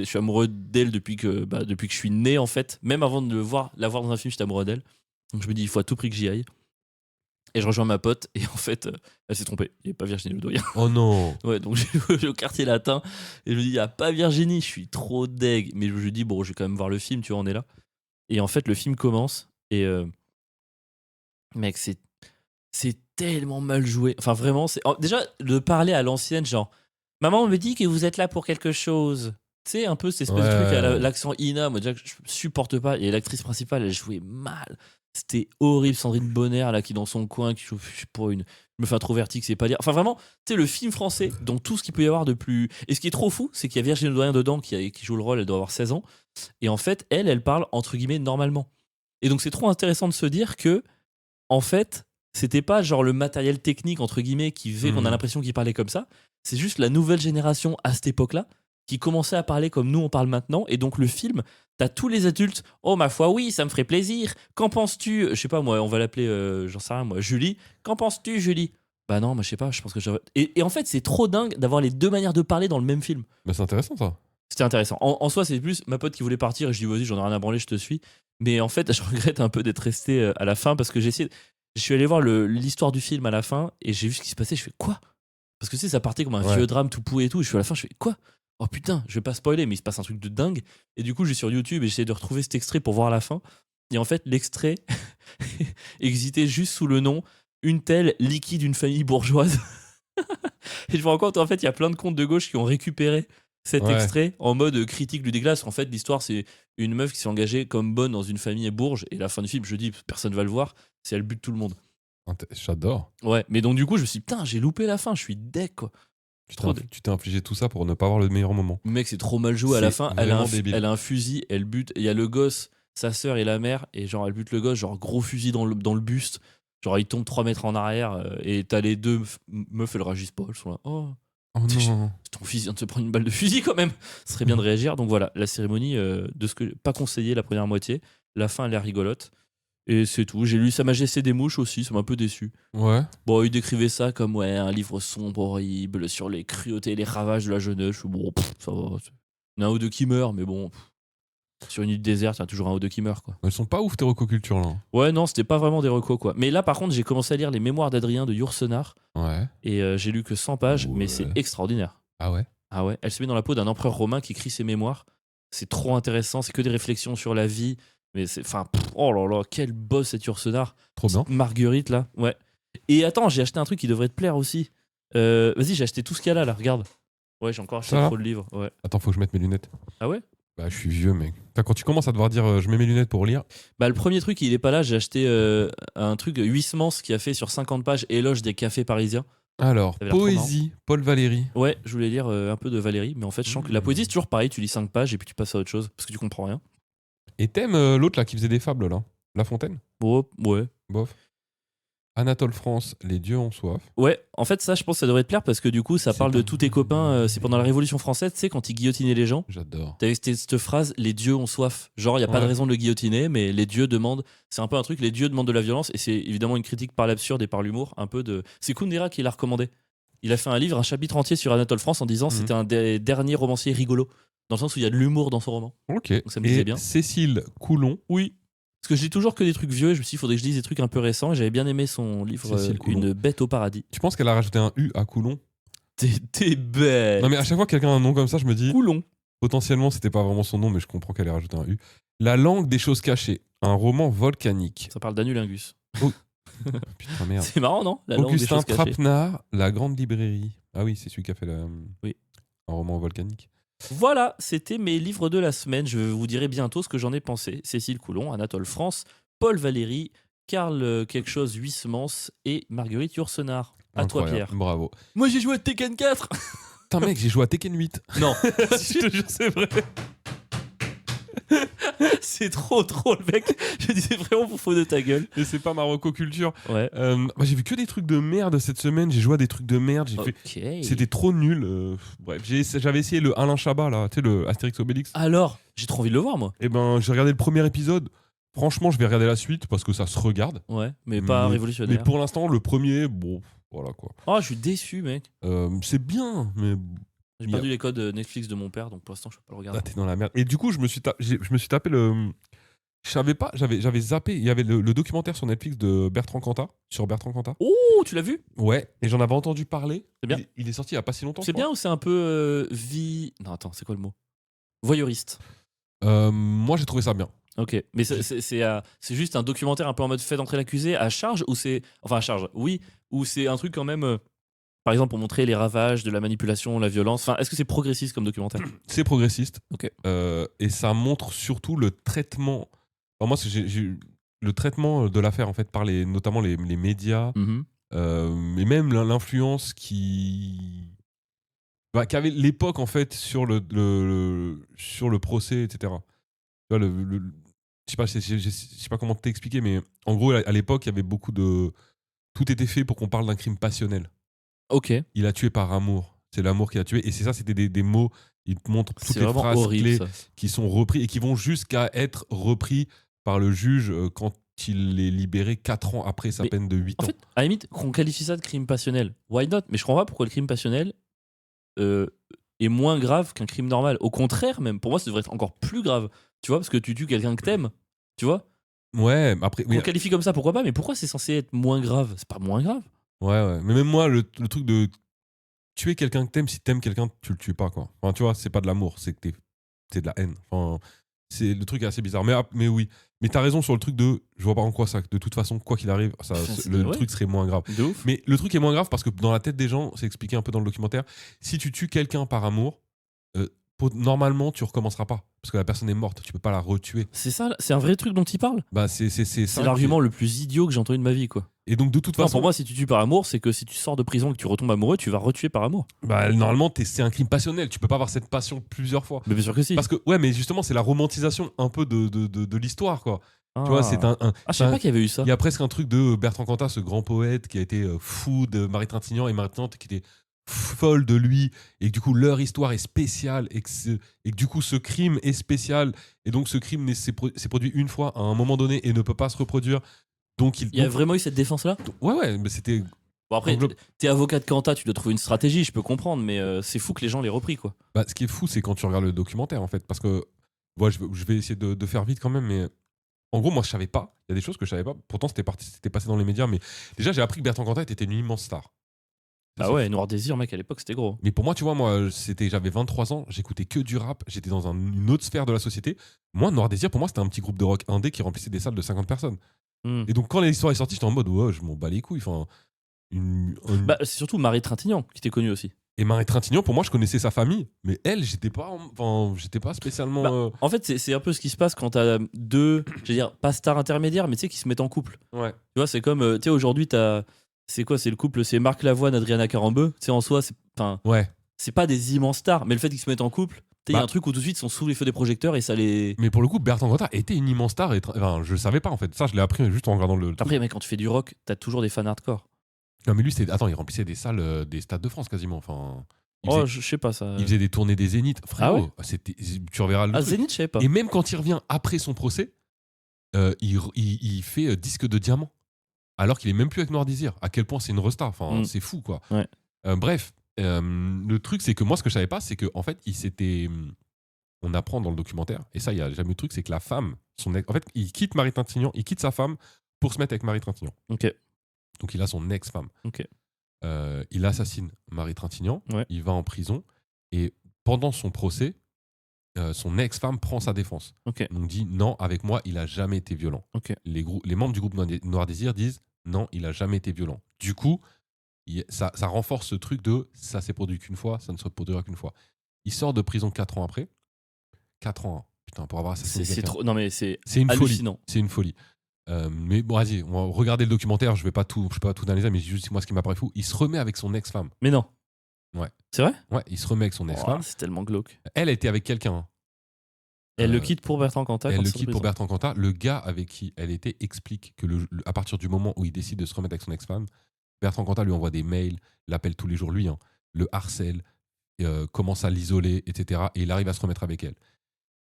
suis amoureux d'elle depuis que je suis né en fait. Même avant de la voir dans un film, j'étais amoureux d'elle. Donc je me dis il faut à tout prix que j'y aille. Et je rejoins ma pote et en fait, elle s'est trompée. Il n'y avait pas Virginie Ledoyen. Oh non. Ouais, donc j'ai au quartier latin et je me dis il n'y a pas Virginie, je suis trop deg. Mais je me dis bon, je vais quand même voir le film, tu vois, on est là. Et en fait, le film commence et mec, c'est tellement mal joué. Enfin, vraiment, déjà de parler à l'ancienne, genre, maman me dit que vous êtes là pour quelque chose. Tu sais, un peu cette espèce de Ouais. truc à l'accent Ina, moi déjà que je supporte pas. Et l'actrice principale, elle jouait mal. C'était horrible, Sandrine Bonner, là, qui est dans son coin, qui joue pour une. Je me fais introverti, que c'est pas dire. Enfin, vraiment, tu sais, le film français, dans tout ce qu'il peut y avoir de plus. Et ce qui est trop fou, c'est qu'il y a Virginie Ledoyen dedans qui joue le rôle, elle doit avoir 16 ans. Et en fait, elle parle entre guillemets normalement. Et donc, c'est trop intéressant de se dire que, en fait, c'était pas genre le matériel technique entre guillemets qui fait qu'on a l'impression qu'il parlait comme ça. C'est juste la nouvelle génération à cette époque-là qui commençait à parler comme nous on parle maintenant. Et donc le film, t'as tous les adultes. Oh ma foi, oui, ça me ferait plaisir. Qu'en penses-tu? Je sais pas moi, on va l'appeler, j'en sais rien moi, Julie. Qu'en penses-tu, Julie? Bah non, moi je sais pas. Je pense que et en fait c'est trop dingue d'avoir les deux manières de parler dans le même film. Bah, c'est intéressant ça. C'était intéressant. En soi, c'est plus ma pote qui voulait partir et je dis vas-y, j'en ai rien à branler, je te suis. Mais en fait, je regrette un peu d'être resté à la fin parce que j'ai essayé. Je suis allé voir l'histoire du film à la fin et j'ai vu ce qui se passait. Je fais quoi? Parce que tu sais, ça partait comme un Ouais. vieux drame tout pourri et tout. Et je suis à la fin, je fais quoi? Oh putain, je vais pas spoiler, mais il se passe un truc de dingue. Et du coup, je vais sur YouTube et j'essaie de retrouver cet extrait pour voir la fin. Et en fait, l'extrait existait juste sous le nom Une telle liquide d'une famille bourgeoise. Et je me rends compte, en fait, il y a plein de comptes de gauche qui ont récupéré cet Ouais. extrait en mode critique du déglace. En fait, l'histoire, c'est une meuf qui s'est engagée comme bonne dans une famille bourge. Et la fin du film, je dis, personne va le voir, c'est elle bute tout le monde. J'adore. Ouais, mais donc du coup, je me suis dit, putain, j'ai loupé la fin, je suis deck, quoi. Tu t'es infligé tout ça pour ne pas avoir le meilleur moment. Le mec, c'est trop mal joué à la C'est fin. vraiment débile. Elle a un fusil, elle bute. Il y a le gosse, sa sœur et la mère. Et genre, elle bute le gosse, genre gros fusil dans le buste. Genre, il tombe 3 mètres en arrière. Et t'as les deux meufs, elles réagissent pas. Elles sont là, oh, Oh non. ton fils vient de se prendre une balle de fusil quand même. Ce serait bien de réagir. Donc voilà, la cérémonie, de ce que pas conseillé la première moitié. La fin, elle est rigolote. Et c'est tout. J'ai lu Sa Majesté des Mouches aussi, ça m'a un peu déçu. Ouais. Bon, il décrivait ça comme ouais, un livre sombre, horrible, sur les cruautés et les ravages de la jeunesse. Je suis, bon, ça va. Il y en a un ou deux qui meurent, mais bon. Sur une île déserte, il y a toujours un ou deux qui meurent, quoi. Elles sont pas ouf tes recocultures là. Ouais, non, c'était pas vraiment des recos, quoi. Mais là, par contre, j'ai commencé à lire les mémoires d'Adrien de Yourcenar. Ouais. Et j'ai lu que 100 pages, mais Ouais. c'est extraordinaire. Ah ouais. Ah ouais, elle se met dans la peau d'un empereur romain qui écrit ses mémoires. C'est trop intéressant, c'est que des réflexions sur la vie. Mais c'est. Enfin, oh là là, quel boss cet Yourcenar. Trop bien. Marguerite, là. Ouais. Et attends, j'ai acheté un truc qui devrait te plaire aussi. Vas-y, j'ai acheté tout ce qu'il y a là, regarde. Ouais, j'ai encore acheté Ça va trop de livres. Ouais. Attends, faut que je mette mes lunettes. Ah ouais? Bah, je suis vieux, mec. Enfin, quand tu commences à devoir dire je mets mes lunettes pour lire. Bah, le premier truc, il est pas là. J'ai acheté un truc, Huysmans, qui a fait sur 50 pages Éloge des cafés parisiens. Alors, Ça avait l'air trop poésie, Paul Valéry. Ouais, je voulais lire un peu de Valérie, mais en fait, je sens que la poésie, c'est toujours pareil. Tu lis 5 pages et puis tu passes à autre chose parce que tu comprends rien. Et t'aimes l'autre là qui faisait des fables là, La Fontaine. Bon, ouais. Bof. Anatole France, Les dieux ont soif. Ouais, en fait, ça, je pense que ça devrait te plaire parce que du coup, ça C'est parle de un- tous tes copains. C'est pendant la Révolution française, tu sais, quand ils guillotinaient les gens. J'adore. T'avais cette phrase, les dieux ont soif. Genre, il n'y a pas de Ouais. raison de le guillotiner, mais les dieux demandent. C'est un peu un truc, les dieux demandent de la violence, et c'est évidemment une critique par l'absurde et par l'humour, un peu de. C'est Kundera qui l'a recommandé. Il a fait un livre, un chapitre entier sur Anatole France en disant Mhm. c'était un des derniers romanciers rigolos, dans le sens où il y a de l'humour dans son roman. Ok. ça me disait Et bien. Cécile Coulon. Oui. Parce que je lis toujours que des trucs vieux, et je me suis dit, il faudrait que je lise des trucs un peu récents, et j'avais bien aimé son livre Cécile Coulon. Une bête au paradis. Tu penses qu'elle a rajouté un U à Coulon? T'es bête. Non mais à chaque fois que quelqu'un a un nom comme ça, je me dis Coulon. potentiellement c'était pas vraiment son nom, mais je comprends qu'elle ait rajouté un U. La langue des choses cachées, un roman volcanique. Ça parle d'Anulingus. Putain merde. C'est marrant, non? La langue des Augustin choses cachées. Trapenard, La Grande Librairie. Ah oui, c'est celui qui a fait Oui. un roman volcanique. Voilà, c'était mes livres de la semaine. Je vous dirai bientôt ce que j'en ai pensé. Cécile Coulon, Anatole France, Paul Valéry, Karl quelque chose Huysmans et Marguerite Yourcenar. À toi, Incroyable. Pierre. Bravo. Moi, j'ai joué à Tekken 4. Putain mec, j'ai joué à Tekken 8. Non, Je te jure, c'est vrai. c'est trop le mec. Je disais vraiment pour faux de ta gueule. Et c'est pas Marocco Culture. Ouais. J'ai vu que des trucs de merde cette semaine. J'ai joué à des trucs de merde. J'ai fait... Ok. C'était trop nul. Bref, j'avais essayé le Alain Chabat, là, tu sais, le Astérix Obélix. Alors, j'ai trop envie de le voir, moi. Et ben, j'ai regardé le premier épisode. Franchement, je vais regarder la suite parce que ça se regarde. Ouais, mais pas Mais révolutionnaire. pour l'instant, le premier, bon, voilà quoi. Oh, je suis déçu, mec. C'est bien, mais J'ai perdu les codes Netflix de mon père, donc pour l'instant, je peux pas le regarder. là, t'es dans la merde. Et du coup, je me suis tapé le. Je savais pas, j'avais zappé. Il y avait le documentaire sur Netflix de Bertrand Cantat, sur Bertrand Cantat. Oh, tu l'as vu? Ouais, et j'en avais entendu parler. C'est bien. Il est sorti il y a pas si longtemps. C'est bien ou c'est un peu Non, attends, c'est quoi le mot? Voyeuriste. Moi, j'ai trouvé ça bien. Ok, mais c'est juste un documentaire un peu en mode fait d'entrer l'accusé à charge ou c'est. Enfin, à charge, oui, ou c'est un truc quand même. Par exemple, pour montrer les ravages de la manipulation, la violence. Enfin, est-ce que c'est progressiste comme documentaire? C'est progressiste. Ok. Et ça montre surtout le traitement. Alors moi, j'ai eu le traitement de l'affaire en fait par notamment les médias Mhm. et même l'influence qu'avait l'époque en fait sur sur le procès, etc. Tu vois, je sais pas, je sais pas comment t'expliquer, mais en gros, à l'époque, il y avait beaucoup de. Tout était fait pour qu'on parle d'un crime passionnel. Ok. Il a tué par amour. C'est l'amour qui a tué. Et c'est ça, c'était des mots. Ils te montrent toutes C'est les vraiment phrases horrible clés ça. qui sont repris et qui vont jusqu'à être repris par le juge quand il est libéré 4 ans après sa Mais peine de 8 En ans. fait, à la limite, qu'on qualifie ça de crime passionnel, why not? Mais je comprends pas pourquoi le crime passionnel est moins grave qu'un crime normal. Au contraire, même, pour moi, ça devrait être encore plus grave. Tu vois, parce que tu tues quelqu'un que t'aimes. Tu vois? Ouais, après. Qu'on le qualifie comme ça, pourquoi pas? Mais pourquoi c'est censé être moins grave? C'est pas moins grave. Ouais. Mais même moi, le truc de tuer quelqu'un que t'aimes, si t'aimes quelqu'un, tu le tues pas, quoi. Enfin, tu vois, c'est pas de l'amour, c'est que c'est de la haine. Enfin, le truc est assez bizarre. Mais oui. Mais t'as raison sur le truc de. Je vois pas en quoi ça. De toute façon, quoi qu'il arrive, le Ouais. truc serait moins grave. De ouf. Mais le truc est moins grave parce que dans la tête des gens, c'est expliqué un peu dans le documentaire, si tu tues quelqu'un par amour, normalement, tu recommenceras pas. Parce que la personne est morte, tu peux pas la retuer. C'est ça, c'est un vrai truc dont il parle. Bah, c'est C'est l'argument le plus idiot que j'ai entendu de ma vie, quoi. Et donc, de toute Non, façon, pour moi, si tu tues par amour, c'est que si tu sors de prison et que tu retombes amoureux, tu vas retuer par amour. bah, normalement, c'est un crime passionnel. Tu peux pas avoir cette passion plusieurs fois. Mais bien sûr que si. Parce que, ouais, mais justement, c'est la romantisation un peu de l'histoire, quoi. Tu vois, c'est un. Ah, je savais pas qu'il y avait eu ça. Il y a presque un truc de Bertrand Cantat, ce grand poète qui a été fou de Marie Trintignant et Marie Trintignant qui était folle de lui et que du coup leur histoire est spéciale et que du coup ce crime est spécial et donc ce crime s'est produit une fois à un moment donné et ne peut pas se reproduire. Donc Il y a vraiment eu cette défense-là? Ouais, mais c'était. Bon, après, Englobe- t'es avocat de Cantat, tu dois trouver une stratégie, je peux comprendre, mais c'est fou que les gens l'aient repris, quoi. Bah, ce qui est fou, c'est quand tu regardes le documentaire en fait, parce que je vais essayer de faire vite quand même, mais en gros, moi je savais pas. Il y a des choses que je savais pas. Pourtant, c'était passé dans les médias, mais déjà j'ai appris que Bertrand Cantat était une immense star. Ah ouais, Noir Désir, mec, à l'époque, c'était gros. Mais pour moi, tu vois, j'avais 23 ans, j'écoutais que du rap, j'étais dans une autre sphère de la société. Moi, Noir Désir, pour moi, c'était un petit groupe de rock indé qui remplissait des salles de 50 personnes. Hmm. Et donc, quand l'histoire est sortie, j'étais en mode, ouais, je m'en bats les couilles. Enfin, Bah, c'est surtout Marie Trintignant qui était connue aussi. Et Marie Trintignant, pour moi, je connaissais sa famille, mais elle, j'étais pas spécialement. Bah, en fait, c'est un peu ce qui se passe quand t'as deux, je veux dire, pas stars intermédiaires, mais tu sais, qui se mettent en couple. Ouais. Tu vois, c'est comme, tu sais, aujourd'hui, t'as c'est quoi? C'est le couple, c'est Marc Lavoine, Adriana Carambeu. Tu sais, en soi, Ouais. c'est pas des immenses stars, mais le fait qu'ils se mettent en couple, il y a Bah. un truc où tout de suite ils sont sous les feux des projecteurs et ça les. Mais pour le coup, Bertrand Cantat était une immense star. Enfin, je le savais pas en fait. Ça, je l'ai appris juste en regardant le truc. Après, mec, quand tu fais du rock, t'as toujours des fans hardcore. Non, mais lui, attends, il remplissait des salles, des stades de France quasiment. Enfin, il Oh, faisait, je sais pas ça. il faisait des tournées des Zéniths. Frérot, tu reverras le Ah, truc. Zénith, je savais pas. Et même quand il revient après son procès, il fait disque de diamant. Alors qu'il est même plus avec Noir Désir. À quel point c'est une resta. Enfin, c'est fou, quoi. Ouais. Bref, le truc, c'est que moi, ce que je savais pas, c'est qu'en fait, on apprend dans le documentaire, et ça, il y a jamais eu de truc, c'est que la femme, en fait, il quitte Marie Trintignant, il quitte sa femme pour se mettre avec Marie Trintignant. Ok. Donc, il a son ex-femme. Ok. Il assassine Marie Trintignant, Ouais. il va en prison, et pendant son procès, son ex-femme prend sa défense. Ok. Donc dit non, avec moi, il a jamais été violent. Ok. Les membres du groupe Noir Désir disent non, il a jamais été violent. Du coup, ça renforce ce truc de ça s'est produit qu'une fois, ça ne se reproduira qu'une fois. Il sort de prison 4 ans après. 4 ans, hein. Putain, pour avoir assassiné C'est quelqu'un. trop. Non, mais c'est une hallucinant. folie. C'est une folie. Mais bon, vas-y, on va regarder le documentaire. Je vais pas tout analyser, mais juste moi ce qui m'a paru fou. Il se remet avec son ex-femme. Mais non. Ouais. C'est vrai? Ouais, il se remet avec son ex-femme. Oh, c'est tellement glauque. Elle a été avec quelqu'un. Hein. Elle le quitte pour Bertrand Cantat. Elle le quitte pour Bertrand Cantat. Le gars avec qui elle était explique que à partir du moment où il décide de se remettre avec son ex-femme, Bertrand Cantat lui envoie des mails, l'appelle tous les jours, lui, hein, le harcèle, commence à l'isoler, etc. Et il arrive à se remettre avec elle.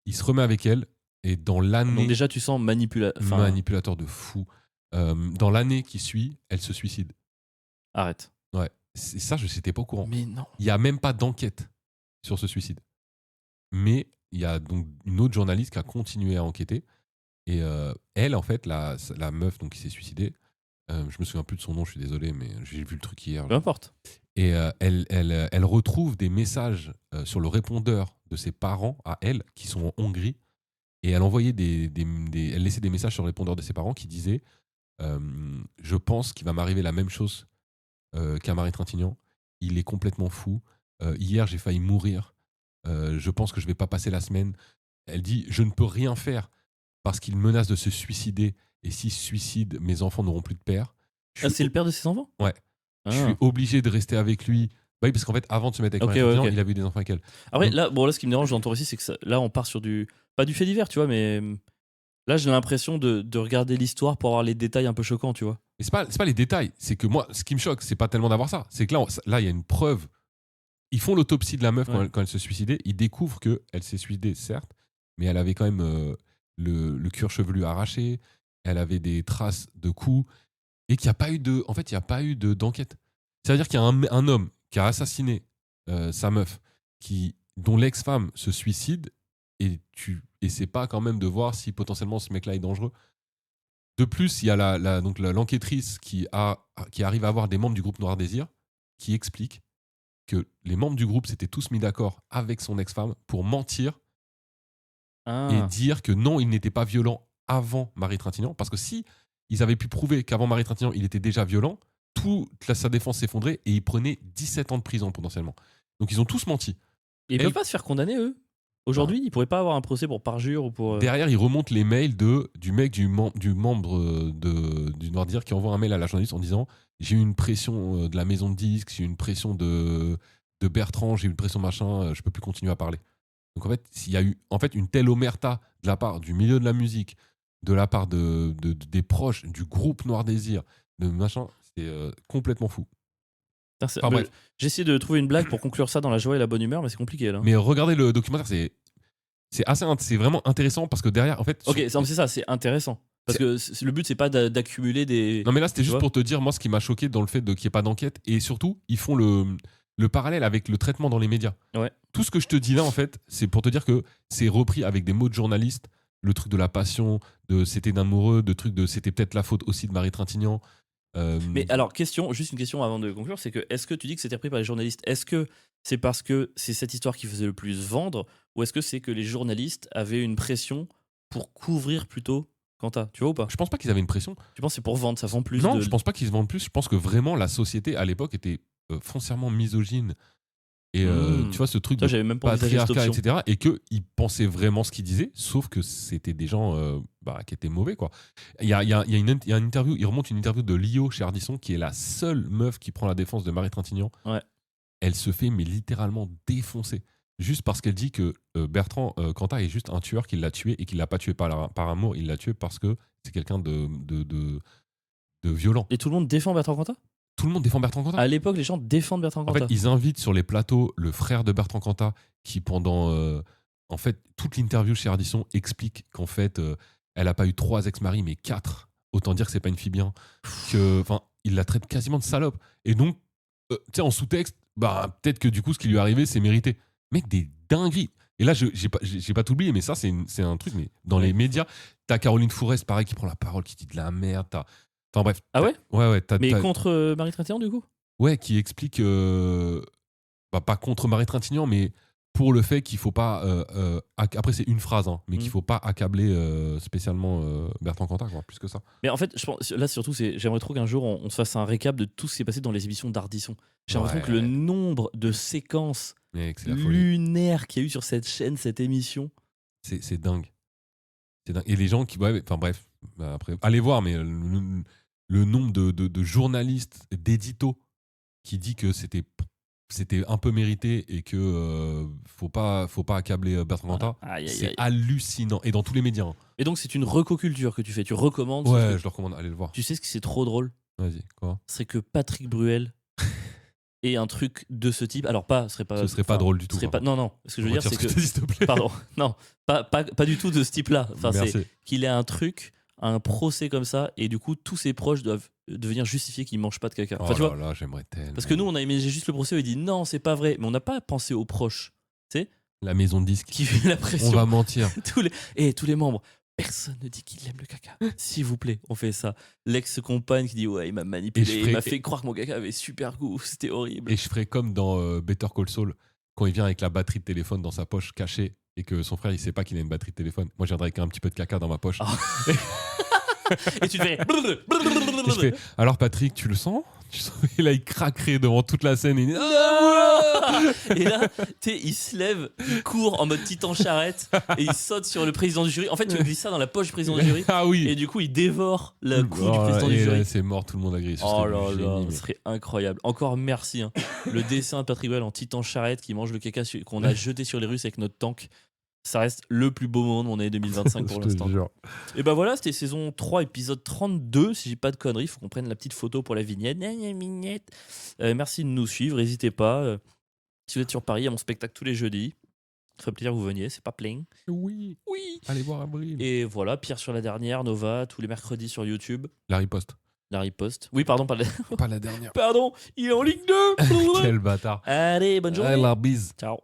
Il se remet avec elle, et dans l'année. Donc déjà, tu sens manipulateur de fou. Dans l'année qui suit, elle se suicide. Arrête. Ouais. Ça, je n'étais pas au courant. Mais non. Il n'y a même pas d'enquête sur ce suicide. Mais il y a donc une autre journaliste qui a continué à enquêter. Et elle, en fait, la meuf donc, qui s'est suicidée, je me souviens plus de son nom, je suis désolé, mais j'ai vu le truc hier. Peu importe. Et elle retrouve des messages sur le répondeur de ses parents à elle, qui sont en Hongrie. Et elle envoyait elle laissait des messages sur le répondeur de ses parents qui disaient je pense qu'il va m'arriver la même chose qu'à Marie Trintignant. Il est complètement fou. Hier, j'ai failli mourir. Je pense que je vais pas passer la semaine. Elle dit je ne peux rien faire parce qu'il menace de se suicider. Et s'il se suicide, mes enfants n'auront plus de père. C'est le père de ses enfants? Ouais. Je suis obligé de rester avec lui. Bah oui, parce qu'en fait, avant de se mettre avec Marie Trintignant, il avait eu des enfants avec elle. Après, là, ce qui me dérange dans ton récit, c'est que là, on part sur pas du fait divers, tu vois, mais là, j'ai l'impression de regarder l'histoire pour avoir les détails un peu choquants, tu vois. Mais c'est pas les détails. C'est que moi, ce qui me choque, c'est pas tellement d'avoir ça. C'est que là, il y a une preuve. Ils font l'autopsie de la meuf quand elle se suicidait. Ils découvrent qu'elle s'est suicidée, certes, mais elle avait quand même le cuir chevelu arraché. Elle avait des traces de coups. Et qu'il n'y a pas eu en fait, il n'y a pas eu d'enquête. C'est-à-dire qu'il y a un homme qui a assassiné sa meuf, dont l'ex-femme se suicide, et tu essaies pas quand même de voir si potentiellement ce mec-là est dangereux. De plus, il y a l'enquêtrice qui arrive à avoir des membres du groupe Noir Désir qui explique que les membres du groupe s'étaient tous mis d'accord avec son ex-femme pour mentir et dire que non, il n'était pas violent avant Marie Trintignant. Parce que si ils avaient pu prouver qu'avant Marie Trintignant, il était déjà violent, toute sa défense s'effondrait et il prenait 17 ans de prison potentiellement. Donc ils ont tous menti. Et ils peuvent pas se faire condamner, eux? Aujourd'hui, ils pourraient pas avoir un procès pour parjure ou pour. Derrière, ils remontent les mails du mec, du membre du Noir Désir qui envoie un mail à la journaliste en disant j'ai eu une pression de la maison de disques, j'ai eu une pression de Bertrand, j'ai eu une pression machin, je peux plus continuer à parler. Donc en fait, il y a eu une telle omerta de la part du milieu de la musique, de la part des proches du groupe Noir Désir, de machin, c'est complètement fou. Bref. J'ai essayé de trouver une blague pour conclure ça dans la joie et la bonne humeur, mais c'est compliqué là. Mais regardez le documentaire, c'est vraiment intéressant parce que derrière, en fait. Ok, c'est ça, c'est intéressant. Parce que le but, c'est pas d'accumuler des. Non, mais là, c'était juste pour te dire, moi, ce qui m'a choqué dans le fait qu'il n'y ait pas d'enquête. Et surtout, ils font le parallèle avec le traitement dans les médias. Ouais. Tout ce que je te dis là, en fait, c'est pour te dire que c'est repris avec des mots de journalistes. Le truc de la passion, de c'était d'amoureux, de truc de c'était peut-être la faute aussi de Marie Trintignant. Mais alors, juste une question avant de conclure, c'est que est-ce que tu dis que c'était repris par les journalistes? Est-ce que c'est parce que c'est cette histoire qui faisait le plus vendre, ou est-ce que c'est que les journalistes avaient une pression pour couvrir plutôt Cantat? Tu vois ou pas? Je pense pas qu'ils avaient une pression. Tu penses que c'est pour vendre, ça vend plus? Non, je pense pas qu'ils se vendent plus. Je pense que vraiment la société à l'époque était foncièrement misogyne Et Mmh. tu vois, ce truc Ça, de j'avais même pas envisagé cette patriarcat, option. etc. Et qu'ils pensaient vraiment ce qu'ils disaient, sauf que c'était des gens qui étaient mauvais, quoi. Il y a une interview, il remonte une interview de Lio chez Ardisson, qui est la seule meuf qui prend la défense de Marie Trintignant. Ouais. Elle se fait, mais littéralement défoncer. Juste parce qu'elle dit que Bertrand Cantat est juste un tueur qui l'a tué et qu'il l'a pas tué par amour, il l'a tué parce que c'est quelqu'un de violent. Et tout le monde défend Bertrand Cantat? Tout le monde défend Bertrand Cantat. À l'époque, les gens défendent Bertrand En Cantat. fait, ils invitent sur les plateaux le frère de Bertrand Cantat qui, pendant en fait, toute l'interview chez Ardisson, explique qu'en fait, elle a pas eu 3 ex-maris, mais 4. Autant dire que c'est pas une fille bien. Enfin, il la traite quasiment de salope. Et donc, tu sais, en sous-texte, bah, peut-être que du coup, ce qui lui est arrivé, c'est mérité. Mec, des dingueries. Et là, j'ai pas tout oublié, mais ça, c'est un truc. Mais dans les médias, t'as Caroline Fourest, pareil, qui prend la parole, qui dit de la merde. Enfin bref. Ah ouais? Ouais. Mais contre Marie Trintignant, du coup? Ouais, qui explique, pas contre Marie Trintignant, mais pour le fait qu'il faut pas. Après, c'est une phrase, hein, mais qu'il faut pas accabler spécialement Bertrand Cantat, quoi, plus que ça. Mais en fait, je pense, là surtout, j'aimerais trop qu'un jour on se fasse un récap de tout ce qui s'est passé dans les émissions d'Ardisson. J'ai l'impression que le nombre de séquences Mec, c'est la folie. lunaires qu'il y a eu sur cette chaîne, cette émission. C'est dingue. C'est dingue. Et les gens qui. Ouais, enfin bref, après, allez voir, mais le nombre de journalistes, d'éditos qui dit que c'était un peu mérité et que faut pas accabler Bertrand Cantat. Aïe, aïe, C'est aïe. hallucinant. Et dans tous les médias. Hein. Et donc, c'est une recoculture que tu fais. Tu recommandes. ce Ouais, truc. je le recommande, allez le voir. Tu sais ce qui c'est trop drôle? Vas-y, quoi. C'est que Patrick Bruel ait un truc de ce type. Alors, ce serait pas. Ce serait pas drôle du tout, serait par pas, non. Ce que je veux dire, c'est que. t'as dit, s'il te plaît. Pardon. Non, pas du tout de ce type-là. Enfin, Merci. c'est qu'il ait un truc, un procès comme ça, et du coup, tous ses proches doivent devenir justifier qu'il mange pas de caca. Enfin, Oh tu vois. là là, j'aimerais tellement. Parce que nous, on a imagé juste le procès où il dit non, c'est pas vrai. Mais on n'a pas pensé aux proches. Tu sais, La maison de disques. qui fait la pression. On va mentir. tous les membres. Personne ne dit qu'il aime le caca. S'il vous plaît, on fait ça. L'ex-compagne qui dit ouais, il m'a manipulé, il m'a fait croire que mon caca avait super goût, c'était horrible. Et je ferais comme dans Better Call Saul, quand il vient avec la batterie de téléphone dans sa poche cachée et que son frère il sait pas qu'il a une batterie de téléphone. Moi, je viendrais avec un petit peu de caca dans ma poche. Oh. Et tu te fais. Et je fais, alors Patrick, tu le sens? Et là, il craquerait devant toute la scène. Et, Et là, il se lève, il court en mode titan charrette et il saute sur le président du jury. En fait, tu glisses ça dans la poche du président du jury. Ah oui. Et du coup, il dévore le cou du président du et jury. c'est mort, tout le monde a grillé. Ce Oh serait là du là, génie, ce serait incroyable. Encore merci. Hein. Le dessin de Patrick Bruel en titan charrette qui mange le caca qu'on a jeté sur les Russes avec notre tank. Ça reste le plus beau moment de mon année 2025 pour Je te l'instant. jure. Et ben voilà, c'était saison 3, épisode 32. Si j'ai pas de conneries, il faut qu'on prenne la petite photo pour la vignette. Merci de nous suivre, n'hésitez pas. Si vous êtes sur Paris, il y a mon spectacle tous les jeudis. Ça ferait plaisir que vous veniez, c'est pas plein. Oui. Allez voir Abril. Et voilà, Pierre sur la dernière, Nova, tous les mercredis sur YouTube. La riposte. La riposte. Oui, pardon, Pas la dernière. pardon, il est en Ligue 2. Quel bâtard. Allez, bonne journée. Allez, la bise. Ciao.